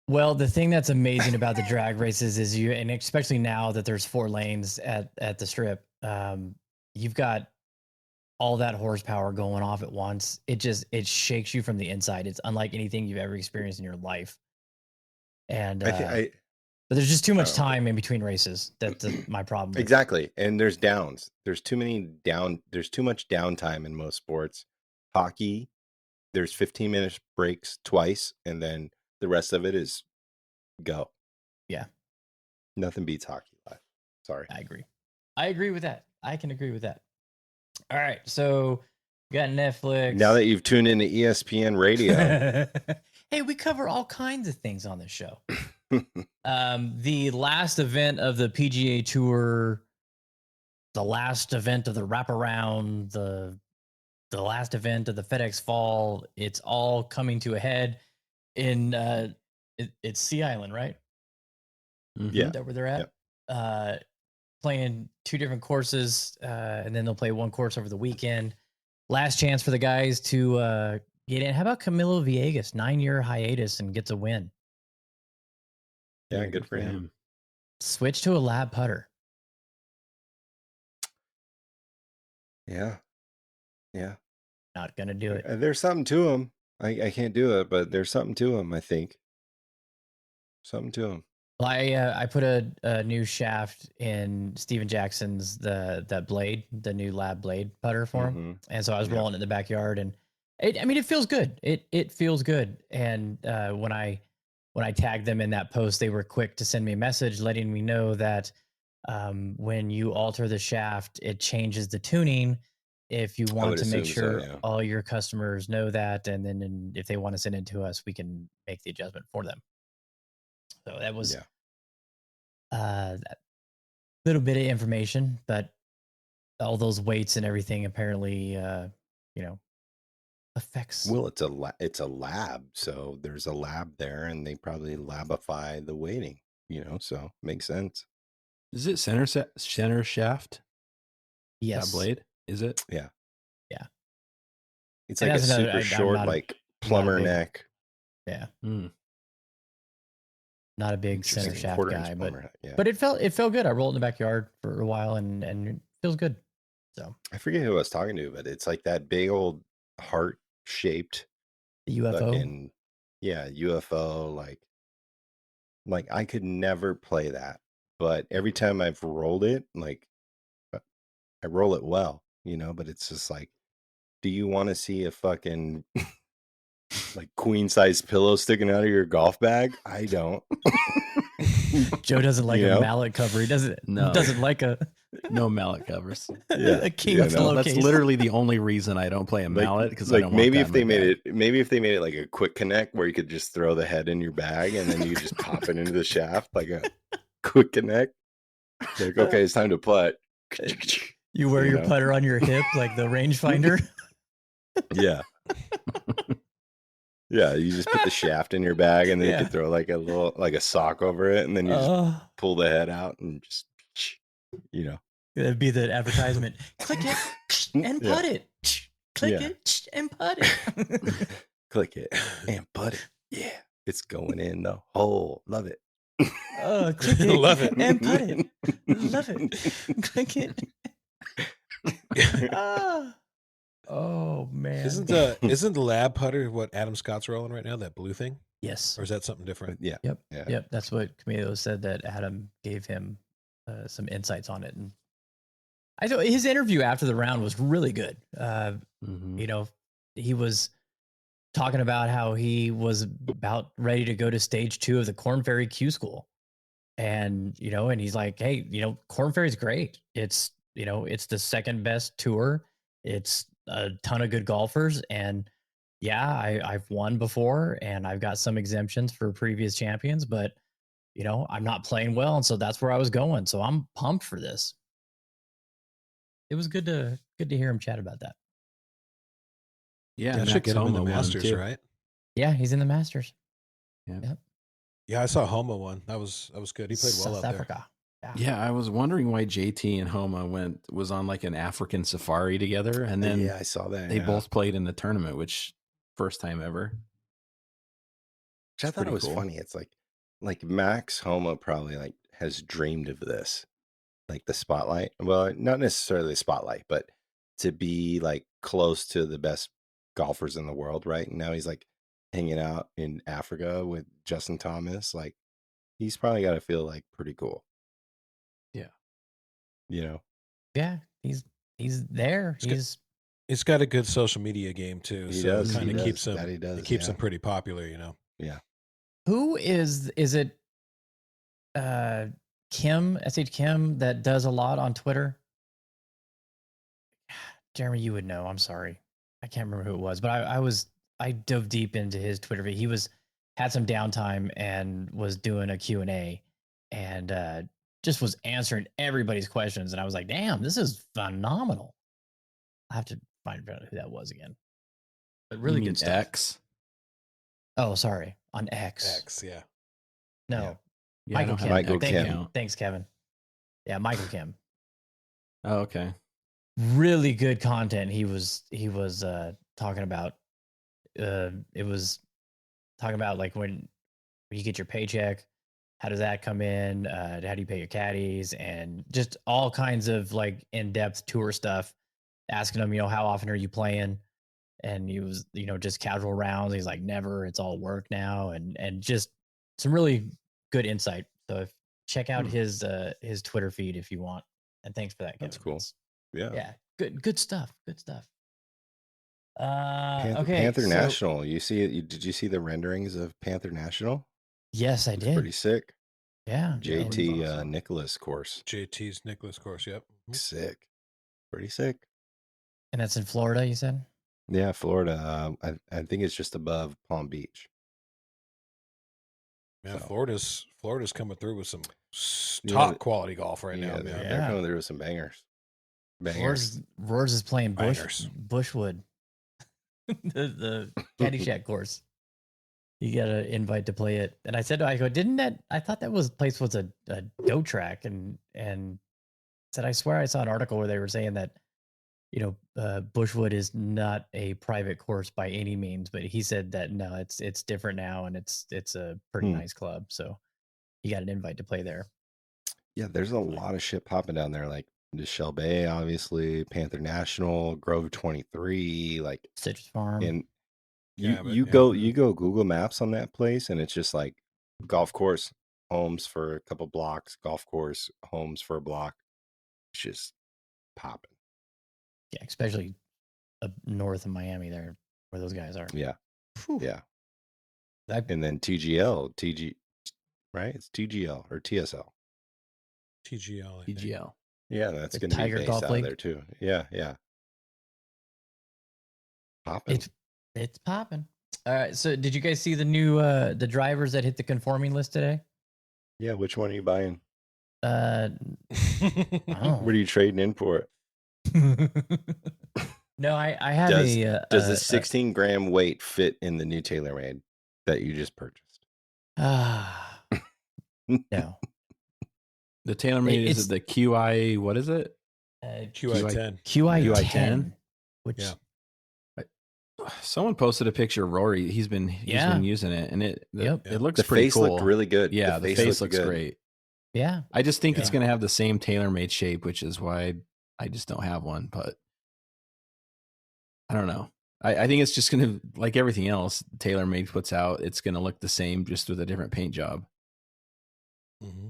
Well, the thing that's amazing about the drag races is and especially now that there's 4 lanes at the strip, you've got all that horsepower going off at once. It shakes you from the inside. It's unlike anything you've ever experienced in your life. And but there's just too much time in between races. That's my problem. Exactly. And there's downs. There's too much downtime in most sports. Hockey, there's 15-minute breaks twice, and then the rest of it is go. Yeah. Nothing beats hockey live. Sorry. I agree with that. I can agree with that. All right. So we got Netflix. Now that you've tuned into ESPN radio. Hey, we cover all kinds of things on this show. The last event of the PGA Tour, the last event of the wraparound, the last event of the FedEx Fall, it's all coming to a head in it's Sea Island, right? Yeah. Is that where they're at? Yep. Playing 2 different courses, and then they'll play 1 course over the weekend. Last chance for the guys to get in. How about Camilo Villegas, 9-year hiatus, and gets a win? Yeah, good for him. switch to a lab putter. Yeah. Not gonna do it. There's something to them. I can't do it, but there's something to them. I think something to them. Well, I put a new shaft in Steven Jackson's that blade, the new lab blade putter for him, and so I was rolling it in the backyard, and it feels good. It feels good. And when I tagged them in that post, they were quick to send me a message letting me know that when you alter the shaft, it changes the tuning. If you want to make sure all your customers know that, and then if they want to send it to us, we can make the adjustment for them. So that was a little bit of information, but all those weights and everything apparently, affects. Well, it's a lab, so there's a lab there, and they probably labify the weighting. So makes sense. Is it center shaft? Yes. That blade? Is it? Yeah. Yeah. It's like a super short, like plumber neck. Yeah. Not a big center shaft guy, but it felt good. I rolled in the backyard for a while and it feels good. So I forget who I was talking to, but it's like that big old heart shaped UFO. UFO. Like I could never play that, but every time I've rolled it, like I roll it well, but it's just like, do you want to see a fucking like queen size pillow sticking out of your golf bag? I don't. Joe doesn't like a mallet cover. He doesn't like no mallet covers. A king pillowcase. That's literally the only reason I don't play a mallet, because I don't maybe if they made it like a quick connect where you could just throw the head in your bag and then you just pop it into the shaft like a quick connect. Like, okay, it's time to putt. You wear your putter on your hip like the rangefinder. Yeah. Yeah, you just put the shaft in your bag and then you could throw like a little, like a sock over it, and then you just pull the head out and just, That'd be the advertisement. Click it and putt it. Click it and putt it. Click it and putt it. Yeah, it's going in the hole. Love it. Click it. Love it. And putt it. Love it. Click it. Oh man! Isn't the lab putter what Adam Scott's rolling right now? That blue thing? Yes. Or is that something different? Yeah. Yep. That's what Camilo said. That Adam gave him some insights on it, and I thought his interview after the round was really good. He was talking about how he was about ready to go to stage 2 of the Korn Ferry Q School, and and he's like, hey, Korn Ferry's great. It's it's the second best tour. It's a ton of good golfers, and I've won before, and I've got some exemptions for previous champions, but I'm not playing well, and so that's where I was going. So I'm pumped for this. It was good to hear him chat about that. Yeah, that should get him in the Masters, right? Yeah, he's in the Masters. Yep. Yeah, I saw Homa one. That was good. He played well South out Africa. there. Yeah, I was wondering why JT and Homa was on like an African safari together, and then I saw that they both played in the tournament, which first time ever. Which I thought it was funny. It's like Max Homa probably like has dreamed of this, like the spotlight. Well, not necessarily the spotlight, but to be like close to the best golfers in the world, right? And now he's like hanging out in Africa with Justin Thomas. Like he's probably got to feel like pretty cool. Yeah. Yeah, he's there. He's got a good social media game too. So it kind of keeps him. It keeps him pretty popular, Yeah. Who is it? Kim, SH Kim, that does a lot on Twitter. Jeremy, you would know. I'm sorry, I can't remember who it was, but I dove deep into his Twitter. He had some downtime and was doing a Q&A, and just was answering everybody's questions. And I was like, damn, this is phenomenal. I have to find out who that was again. But really good stuff. X. Oh, sorry. On X. X, yeah. No. Yeah, Michael Kim. Michael Kim. Thanks, Kevin. Yeah, Michael Kim. Oh, okay. Really good content. He was talking about it was talking about like when you get your paycheck, how does that come in? How do you pay your caddies? And just all kinds of like in-depth tour stuff. Asking him, how often are you playing? And he was, just casual rounds. He's like, never. It's all work now, and just some really good insight. So check out his Twitter feed if you want. And thanks for that, Kevin. That's cool. Yeah, good stuff. Good stuff. Okay. Panther National. You see it? Did you see the renderings of Panther National? Yes, I It's did. pretty sick. Yeah, JT awesome. Nicholas course. JT's Nicholas course. Yep. Sick. Pretty sick. And that's in Florida, you said? Yeah, Florida. I think it's just above Palm Beach. Yeah, So. Florida's coming through with some top quality golf right now, man. They're coming through with some bangers. Roars is playing Bushwood, the Caddyshack course. You got an invite to play it, and I said, I thought that place was a doe track, and said, I swear I saw an article where they were saying that, Bushwood is not a private course by any means, but he said that no, it's different now, and it's a pretty nice club, so you got an invite to play there. Yeah, there's a lot of shit popping down there, like the Shell Bay, obviously, Panther National, Grove 23, like Citrus Farm. And you go Google Maps on that place, and it's just like golf course, homes for a couple blocks, golf course, homes for a block. It's just popping. Yeah, especially up north of Miami, there where those guys are. Yeah, Whew. yeah. And then TGL, right? It's TGL or TSL. TGL. Yeah, that's going to be Tiger based Golf out League. of there too. Yeah. Popping. It's popping. All right. So, did you guys see the new the drivers that hit the conforming list today? Yeah. Which one are you buying? What are you trading in for it? No, I have does the 16 gram weight fit in the new TaylorMade that you just purchased? No. The TaylorMade is the QI. What is it? QI10. QI10. Which someone posted a picture of Rory. He's been using it, and it looks the pretty face cool. Looked really good. Yeah, the face looks great. Yeah, I just think it's going to have the same TaylorMade shape, which is why I just don't have one. But I don't know. I think it's just going to, like everything else TaylorMade puts out, it's going to look the same, just with a different paint job. Mm-hmm.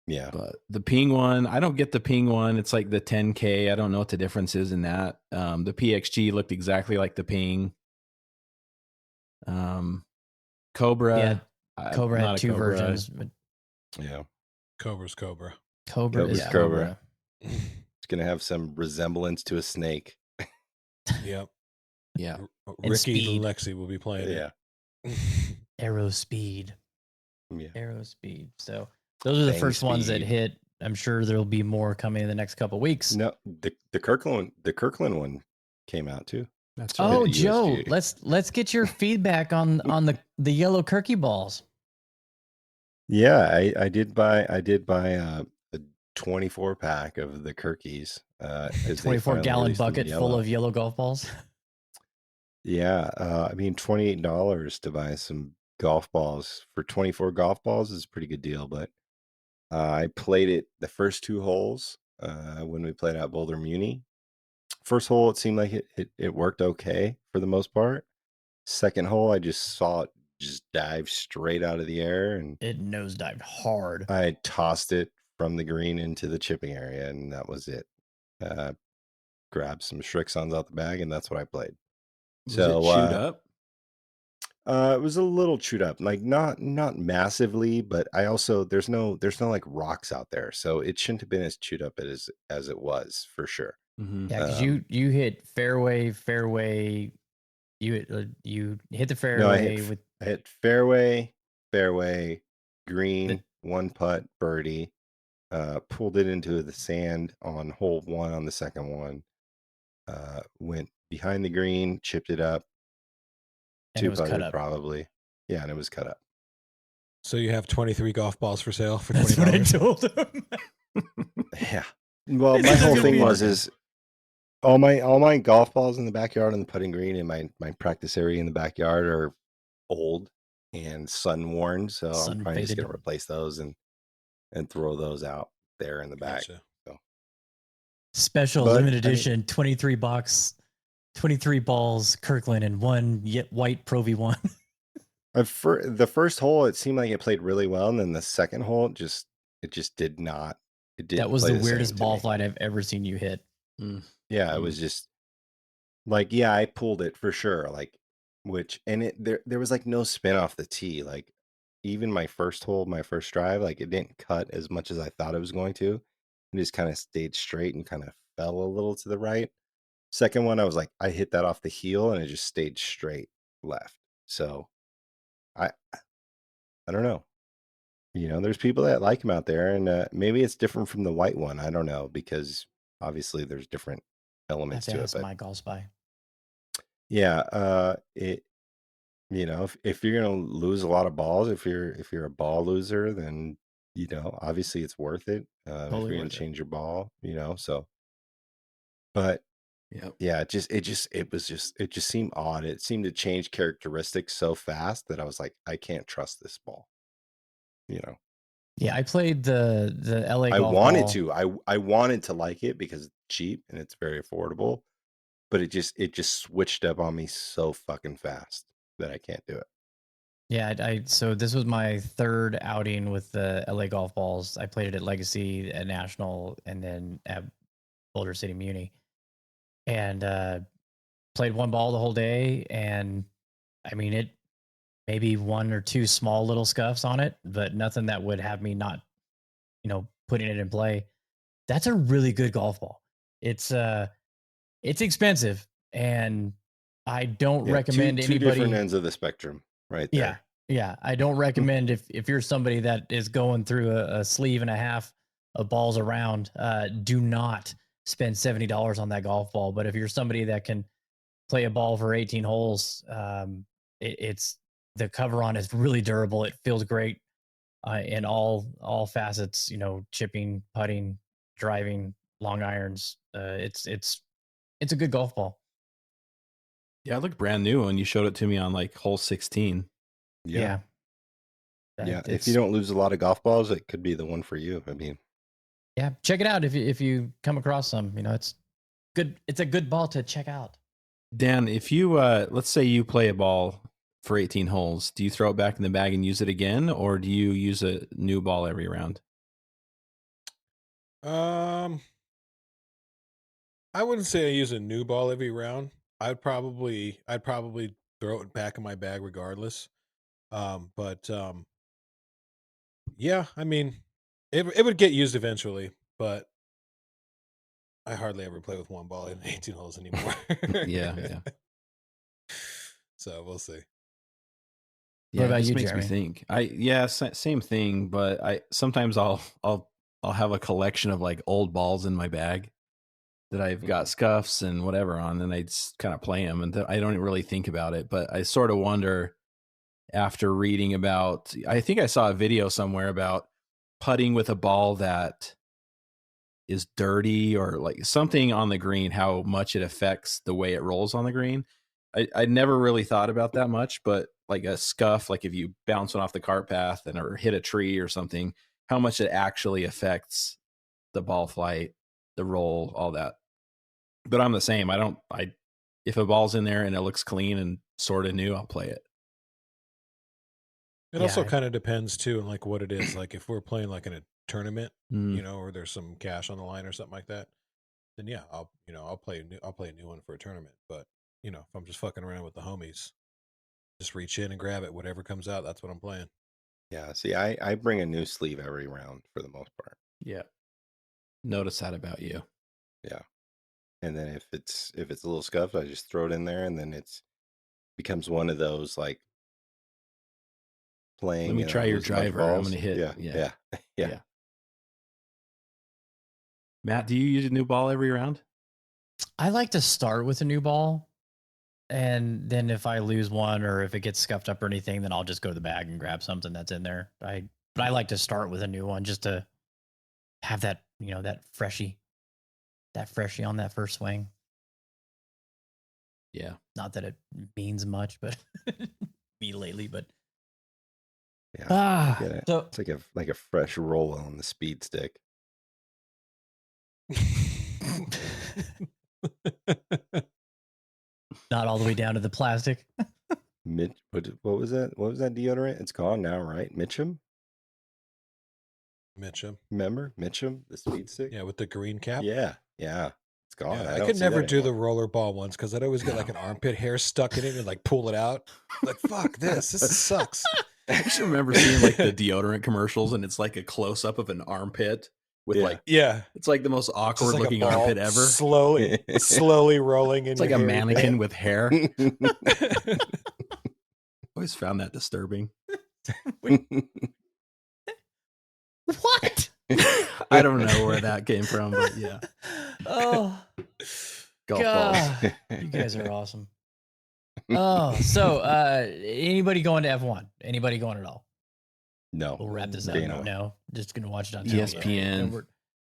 Yeah. But the Ping one, I don't get the Ping one. It's like the 10K. I don't know what the difference is in that. The PXG looked exactly like the Ping. Cobra. Yeah, Cobra had two versions. But yeah. Cobra's Cobra. Cobra's Cobra. It's going to have some resemblance to a snake. Yep. Yeah. Ricky and Lexi will be playing it. Aero Speed. Yeah. Aero Speed. So those are the first ones that hit. I'm sure there'll be more coming in the next couple of weeks. No, the Kirkland one came out too. That's right. Oh, Joe, let's get your feedback on the yellow Kirky balls. Yeah, I did buy a 24 pack of the Kirkies. 24-gallon bucket full of yellow golf balls. Yeah, I mean $28 to buy some golf balls for 24 golf balls is a pretty good deal. But I played it the first two holes when we played out Boulder Muni. First hole, it seemed like it worked okay for the most part. Second hole, I just saw it just dive straight out of the air, and it nosedived hard. I tossed it from the green into the chipping area, and that was it. Grabbed some Shrixons out the bag, and that's what I played. Was it chewed up? It was a little chewed up, like not massively, but I also there's no like rocks out there, so it shouldn't have been as chewed up as it was for sure. Mm-hmm. Yeah, because you hit fairway. You hit the fairway. No, I hit fairway, green, one putt, birdie. Pulled it into the sand on hole 1 on the second one. Went behind the green, chipped it up. And it was cut up. Probably. Yeah, and it was cut up. So you have 23 golf balls for sale for $20. That's what I told him. Yeah. Well, my whole thing is all my golf balls in the backyard on the putting green and my practice area in the backyard are old. and sun worn. So I'm Sun probably just faded. gonna replace those and throw those out there in the back. Gotcha. So, Special but limited I mean, edition 23 box, 23 balls, Kirkland, and one white Pro V1. the first hole, it seemed like it played really well, and then the second hole, it just did not. It That didn't was play the the same weirdest to ball me. flight I've ever seen you hit. Yeah, it was just like, yeah, I pulled it for sure. Like, there was like no spin off the tee. Like, even my first hole, my first drive, like it didn't cut as much as I thought it was going to. It just kind of stayed straight and kind of fell a little to the right. Second one, I was like, I hit that off the heel and it just stayed straight left. So I don't know. There's people that like them out there, and maybe it's different from the white one. I don't know, because obviously there's different I have elements to to it. ask But my golf spy. yeah, if you're gonna lose a lot of balls, if you're a ball loser, then obviously it's worth it. If Totally you're gonna worth it. change your ball, so. But Yep. yeah, it just seemed odd. It seemed to change characteristics so fast that I was like, I can't trust this ball. Yeah, I played the LA I golf wanted ball. to. I wanted to like it because it's cheap and it's very affordable, but it just switched up on me so fucking fast that I can't do it. Yeah, so this was my third outing with the LA golf balls. I played it at Legacy, at National, and then at Boulder City Muni, and played one ball the whole day. And I mean, it maybe one or two small little scuffs on it, but nothing that would have me not, putting it in play. That's a really good golf ball. It's expensive, and I don't Yeah, recommend two different anybody. ends of the spectrum, right Yeah, there. yeah. I don't recommend if you're somebody that is going through a sleeve and a half of balls around, do not spend $70 on that golf ball. But if you're somebody that can play a ball for 18 holes, it's the cover on is really durable. It feels great in all facets. Chipping, putting, driving, long irons. It's a good golf ball. Yeah, it looked brand new when you showed it to me on like hole 16. Yeah. Yeah. If you don't lose a lot of golf balls, it could be the one for you. I mean, yeah, check it out if you come across some. It's good. It's a good ball to check out. Dan, if you let's say you play a ball for 18 holes, do you throw it back in the bag and use it again, or do you use a new ball every round? I wouldn't say I use a new ball every round. I'd probably throw it back in my bag regardless. But yeah, I mean, it would get used eventually, but I hardly ever play with one ball in 18 holes anymore. Yeah. So we'll see. Yeah, about it just you, makes Jeremy? me think. Same thing, but I sometimes I'll have a collection of like old balls in my bag that I've got scuffs and whatever on, and I just kind of play them, and I don't really think about it. But I sort of wonder, after reading about, I think I saw a video somewhere about putting with a ball that is dirty or like something on the green, how much it affects the way it rolls on the green. I never really thought about that much, but like a scuff, like if you bounce one off the cart path or hit a tree or something, how much it actually affects the ball flight, the roll, all that. But I'm the same. If a ball's in there and it looks clean and sort of new, I'll play it. It also kind of depends too on like what it is. Like if we're playing like in a tournament, or there's some cash on the line or something like that, then yeah, I'll play a new one for a tournament. But if I'm just fucking around with the homies, just reach in and grab it. Whatever comes out, that's what I'm playing. yeah. See, I bring a new sleeve every round for the most part. Yeah. Notice that about you. Yeah. And then if it's a little scuffed, I just throw it in there, and then it's becomes one of those like playing. Let me try your driver. I'm going to hit. Yeah. Matt, do you use a new ball every round? I like to start with a new ball, and then if I lose one or if it gets scuffed up or anything, then I'll just go to the bag and grab something that's in there. But I like to start with a new one just to have that that freshie on that first swing. Yeah. Not that it means much, but me lately, but Yeah, I get it. So It's like a fresh roll on the speed stick. not all the way down to the plastic. What was that? What was that deodorant? It's gone now, right? Mitchum? Mitchum. Remember Mitchum, the speed stick? Yeah, with the green cap. Yeah, it's gone. Yeah, I I don't could see never that do the anymore. rollerball ones because I'd always get like an armpit hair stuck in it and like pull it out. Like, fuck this. This sucks. I just remember seeing like the deodorant commercials, and it's like a close up of an armpit with Yeah. like Yeah. it's like the most Just awkward like a looking ball armpit ever. slowly rolling in It's like your a hair. mannequin with hair. Always found that disturbing. What? I don't know where that came from, but yeah. Oh, Golf balls. God. You guys are awesome. Oh, so anybody going to F1? Anybody going at all? No. We'll wrap this up. Dana. No, just gonna watch it on ESPN.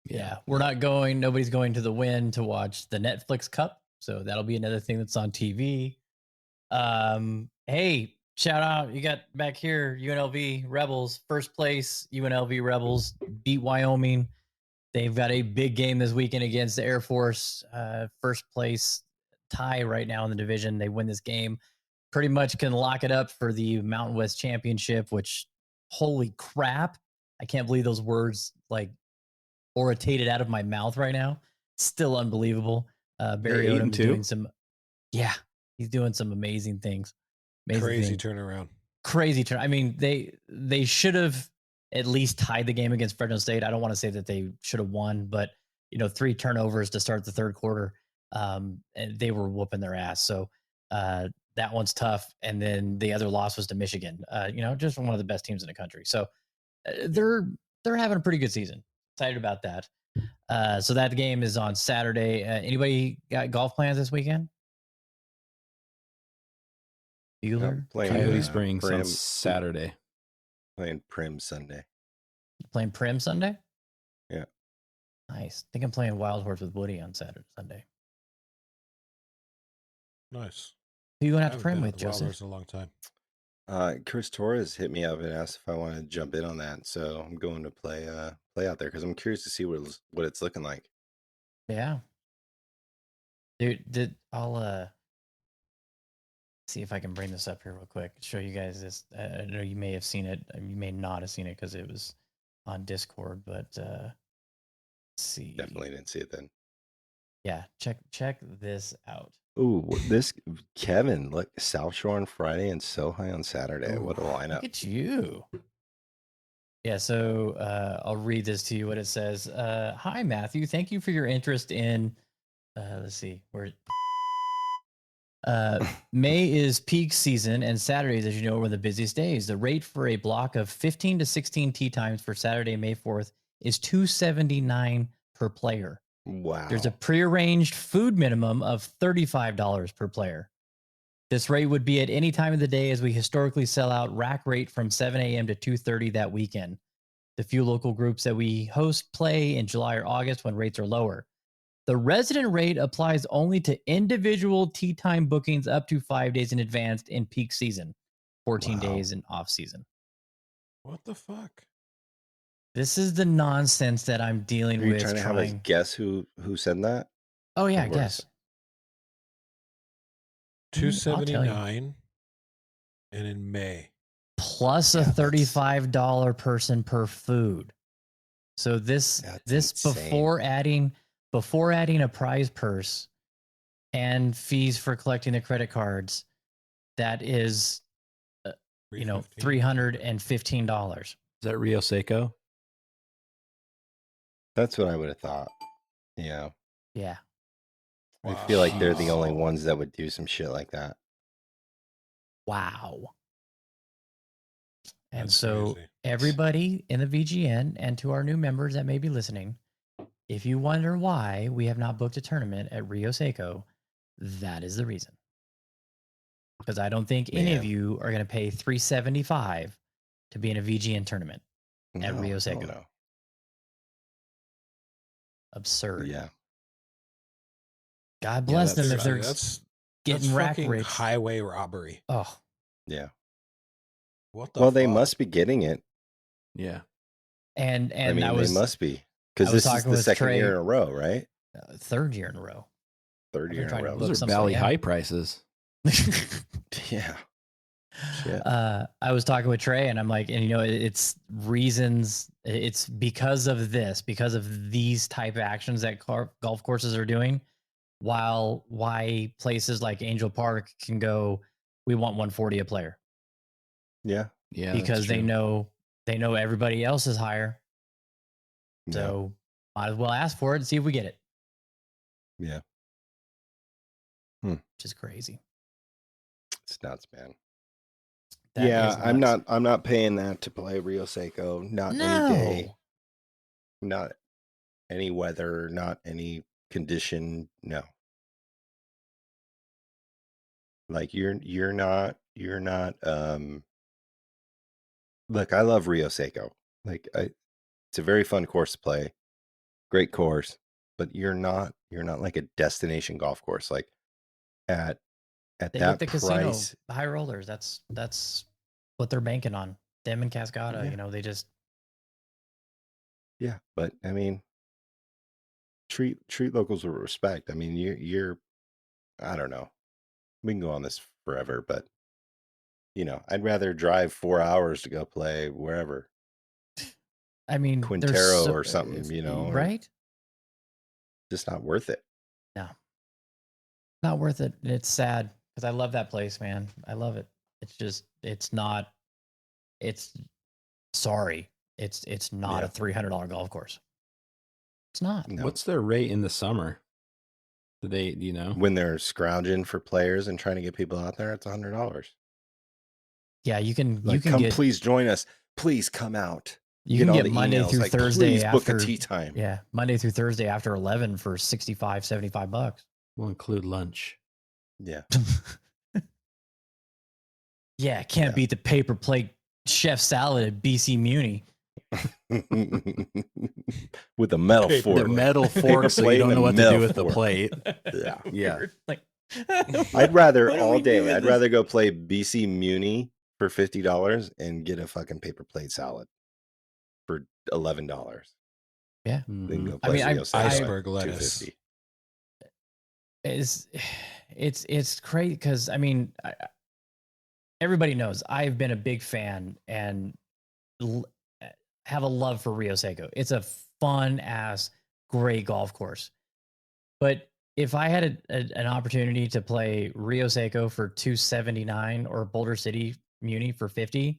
TV. We're not going. Nobody's going to the Win to watch the Netflix Cup, so that'll be another thing that's on TV. Hey, shout out! You got back here UNLV Rebels first place. UNLV Rebels beat Wyoming. They've got a big game this weekend against the Air Force. First place tie right now in the division. They win this game, pretty much can lock it up for the Mountain West Championship. Which, holy crap! I can't believe those words like orated out of my mouth right now. Still unbelievable. Barry They 8-2? Odom's doing some, he's doing some amazing things. Crazy turnaround. Crazy turn. I mean, they should have at least tied the game against Fresno State. I don't want to say that they should have won, but 3 turnovers to start the third quarter, and they were whooping their ass. So that one's tough. And then the other loss was to Michigan. Just one of the best teams in the country. So they're having a pretty good season. Excited about that. So that game is on Saturday. Anybody got golf plans this weekend? Bueller? Playing Coyote Springs on Prim, Saturday. playing Prim Sunday. Playing Prim Sunday? Yeah. Nice. I think I'm playing Wild Horse with Woody on Sunday. Nice. Who you going I to have to haven't Prim been with, at the Wild Joseph? Horse in a long time. Chris Torres hit me up and asked if I want to jump in on that. So I'm going to play out there because I'm curious to see what it's looking like. Yeah. Dude, I'll see if I can bring this up here real quick. Show you guys this. I know you may have seen it. You may not have seen it because it was on Discord, but let's see. Definitely didn't see it then. Yeah, check this out. Ooh, this Kevin, look, South Shore on Friday and SoHi on Saturday. Ooh, what a lineup. Look at you. Yeah, so I'll read this to you what it says. Hi, Matthew. Thank you for your interest in, let's see, where May is peak season, and Saturdays, as you know, are the busiest days. The rate for a block of 15 to 16 tee times for Saturday, May 4th is $279 per player. Wow. There's a prearranged food minimum of $35 per player. This rate would be at any time of the day, as we historically sell out rack rate from 7 a.m. to 2:30 that weekend. The few local groups that we host play in July or August when rates are lower. The resident rate applies only to individual tee time bookings up to 5 days in advance in peak season, 14 days in off season. What the fuck? This is the nonsense that I'm dealing Are you with. trying to have us guess who said that? Oh yeah, Or guess. $279 and in May. Plus a $35 person per food. So this insane. before adding a prize purse and fees for collecting the credit cards, that is $315. Is that Rio Secco? That's what I would have thought. Yeah. Yeah. I feel like they're the only ones that would do some shit like that. Wow. And That's so crazy. everybody in the VGN and to our new members that may be listening, if you wonder why we have not booked a tournament at Rio Secco, that is the reason. Because I don't think any of you are going to pay $375 to be in a VGN tournament at Rio Secco. No. Absurd. Yeah. God bless them if they're that's getting rack fucking rates. highway robbery. Oh, Yeah. What the Well, they fuck? must be getting it. Yeah. And I mean, I they was must be I because was this is talking the with second Trey, year in a row, right? third year in a row. Third I've year been in a trying to row. look Those are some Valley yeah. High prices. Yeah. Shit. I was talking with Trey, and I'm like, and it's reasons. It's because of this, because of these type of actions that golf courses are doing. Why places like Angel Park can go, we want 140 a player Yeah. Yeah. because they know everybody else is higher. Yeah. So might as well ask for it and see if we get it. Yeah. Which is crazy. It's nuts, man. That yeah, is nuts. I'm not paying that to play Rio Secco. Not any day. Not any weather. Not any condition. No. Like you're not. Look, I love Rio Secco. It's a very fun course to play. Great course, but you're not like a destination golf course. Like at They that hit the casino, price. the high rollers. That's what they're banking on. Them and Cascada. Yeah. They just Yeah, but I mean, treat locals with respect. I mean, you're I don't know. We can go on this forever, but I'd rather drive 4 hours to go play wherever, I mean, there's Quintero or something, or right? just not worth it. No, not worth it. And it's sad because I love that place, man. I love it. It's just, it's not. It's sorry. It's not Yeah. a $300 golf course. It's not. No. What's their rate in the summer? Do they, do you know? When they're scrounging for players and trying to get people out there, it's $100. Yeah, you can. Like, you can come, get. please join us. Please come out. You can all get the Monday emails, through like, Thursday please book after a tee time. Yeah, Monday through Thursday after 11 for $65-$75. We'll include lunch. Yeah. Yeah, can't beat the paper plate chef salad at BC Muni. With a metal Paper fork. The metal fork, so you don't know what to do with the plate. Yeah. Yeah. Like, I'd rather what do all we do day. with I'd this? rather go play BC Muni for $50 and get a fucking paper plate salad for $11. Yeah. Then go Mhm. play I- Rio Secco at Iceberg lettuce. $250. It's crazy because everybody knows I've been a big fan and have a love for Rio Secco. It's a fun ass, great golf course. But if I had an opportunity to play Rio Secco for $279 or Boulder City Muni for $50,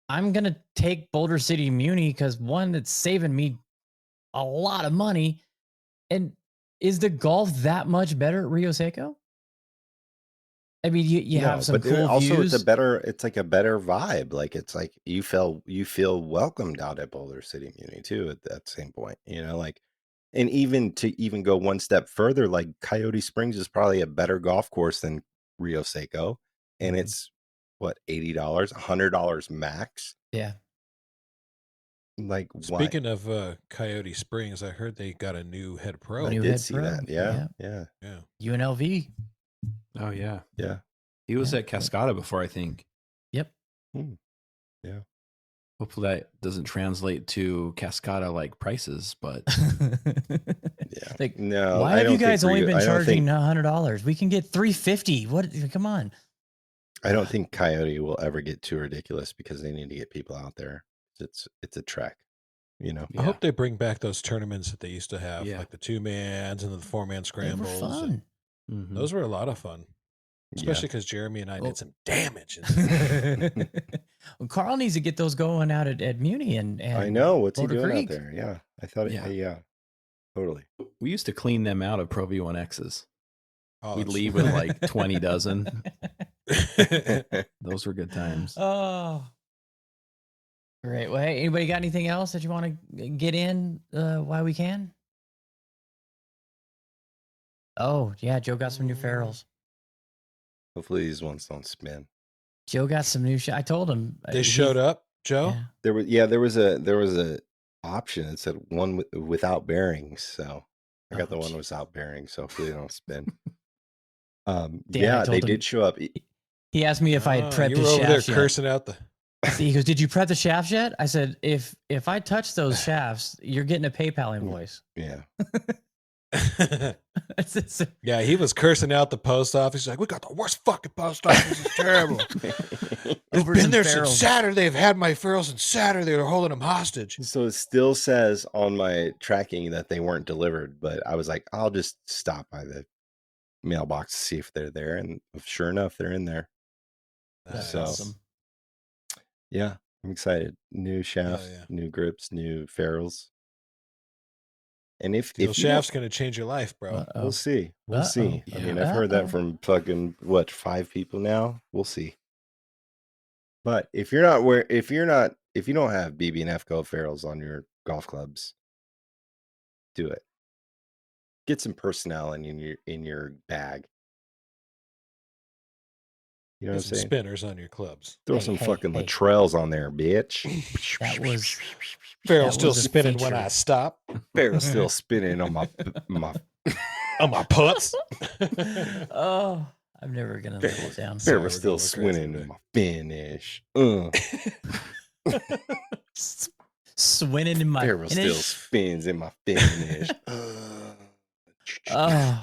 I'm gonna take Boulder City Muni because one, it's saving me a lot of money, and is the golf that much better at Rio Secco? I mean, you No, have some but cool also views. it's like a better vibe. Like it's like you feel welcomed out at Boulder City Muni too at that same point. Like, and even to go one step further, like Coyote Springs is probably a better golf course than Rio Secco, and it's what, $80, $100 max. Yeah. Like, why? Speaking of Coyote Springs, I heard they got a new head pro. I New did head see pro. that. Yeah. Yeah. UNLV. Oh, yeah. Yeah. He was Yeah. at Cascada before, I think. Yep. Yeah. Hopefully that doesn't translate to Cascada like prices, but Yeah. Like, No, why I have you don't think guys only Rio- been I don't charging think- $100? We can get $350. What? Come on. I don't think Coyote will ever get too ridiculous because they need to get people out there. It's a trek, I hope they bring back those tournaments that they used to have, Yeah. like the 2-mans and the 4-man They were scrambles. fun. Mhm. Those were a lot of fun, Yeah. especially because Jeremy and I Well- did some damage. Well, Carl needs to get those going out at Muni and I know. What's Boulder he doing Creek. out there? Yeah. I thought Yeah. yeah. Totally. We used to clean them out of Pro V1Xs. Oh, We'd that's- leave with like 20 dozen. Those were good times. Oh, great. Well, hey, anybody got anything else that you want to get in while we can? Oh, yeah. Joe got some new ferrules. Hopefully these ones don't spin. Joe got some new shit. I told him. They showed up, Joe. Yeah. There was a option that said one without bearings. So I got the one without bearings. So hopefully they don't spin. I Yeah, told they him- did show up. He asked me if I had prepped you his were over there shafts yet. cursing out the He goes, "Did you prep the shafts yet?" I said, "If I touch those shafts, you're getting a PayPal invoice." Yeah. Yeah, he was cursing out the post office. He's like, "We got the worst fucking post office. It's terrible. They've been there since Saturday. They've had my ferals since Saturday. They're holding them hostage." So it still says on my tracking that they weren't delivered, but I was like, I'll just stop by the mailbox to see if they're there, and sure enough, they're in there. That's So, awesome. Yeah, I'm excited. New shafts, yeah. new grips, new ferrules. And if Steel you shaft's going to change your life, bro. Uh-oh. we'll see. We'll Uh-oh. see. I mean, I've heard that from fucking 5 people now. We'll see. But if you don't have BB and F Go ferrules on your golf clubs, do it. Get some personality in your bag. You know what I'm saying? Spinners on your clubs. Throw some fucking Latrells on there, bitch. That was Ferrul's still was a spinning when feature. I stop. Ferrul's still spinning on my On my putts. Oh, I'm never gonna live it down. Ferrul's still swinging in my finish. Swinning in my Ferrul still finish. spins in my finish. Oh.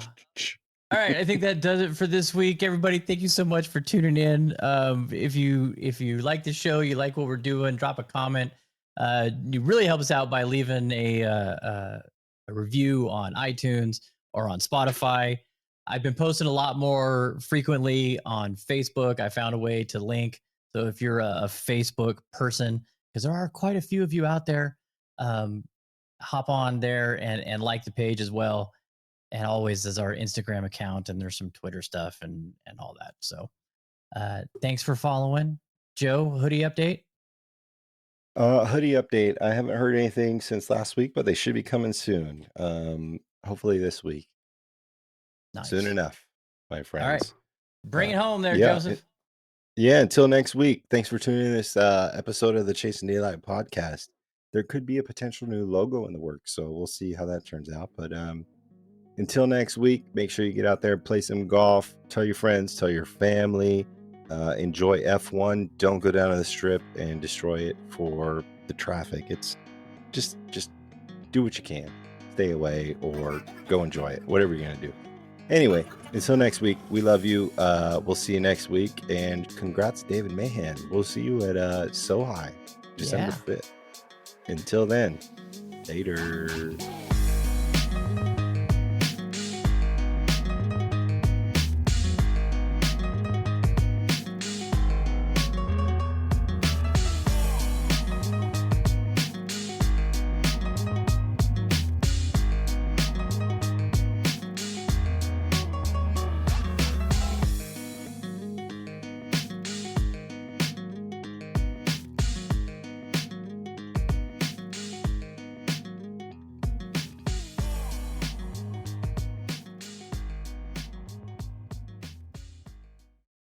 All right, I think that does it for this week. Everybody, thank you so much for tuning in. If you like the show, you like what we're doing, drop a comment. You really help us out by leaving a review on iTunes or on Spotify. I've been posting a lot more frequently on Facebook. I found a way to link. So if you're a Facebook person, because there are quite a few of you out there, hop on there and like the page as well. And always is our Instagram account, and there's some Twitter stuff and all that. So thanks for following. Joe, hoodie update? Hoodie update. I haven't heard anything since last week, but they should be coming soon. Hopefully this week. Nice. Soon enough, my friends. All right. Bring it home there, yeah, Joseph. Until next week. Thanks for tuning in this episode of the Chasing Daylight podcast. There could be a potential new logo in the works, so we'll see how that turns out. But until next week, make sure you get out there, play some golf, tell your friends, tell your family, enjoy F1. Don't go down to the strip and destroy it for the traffic. It's just do what you can. Stay away or go enjoy it, whatever you're going to do. Anyway, until next week, we love you. We'll see you next week. And congrats, David McMahan. We'll see you at SoHi, December 5th. Until then, later.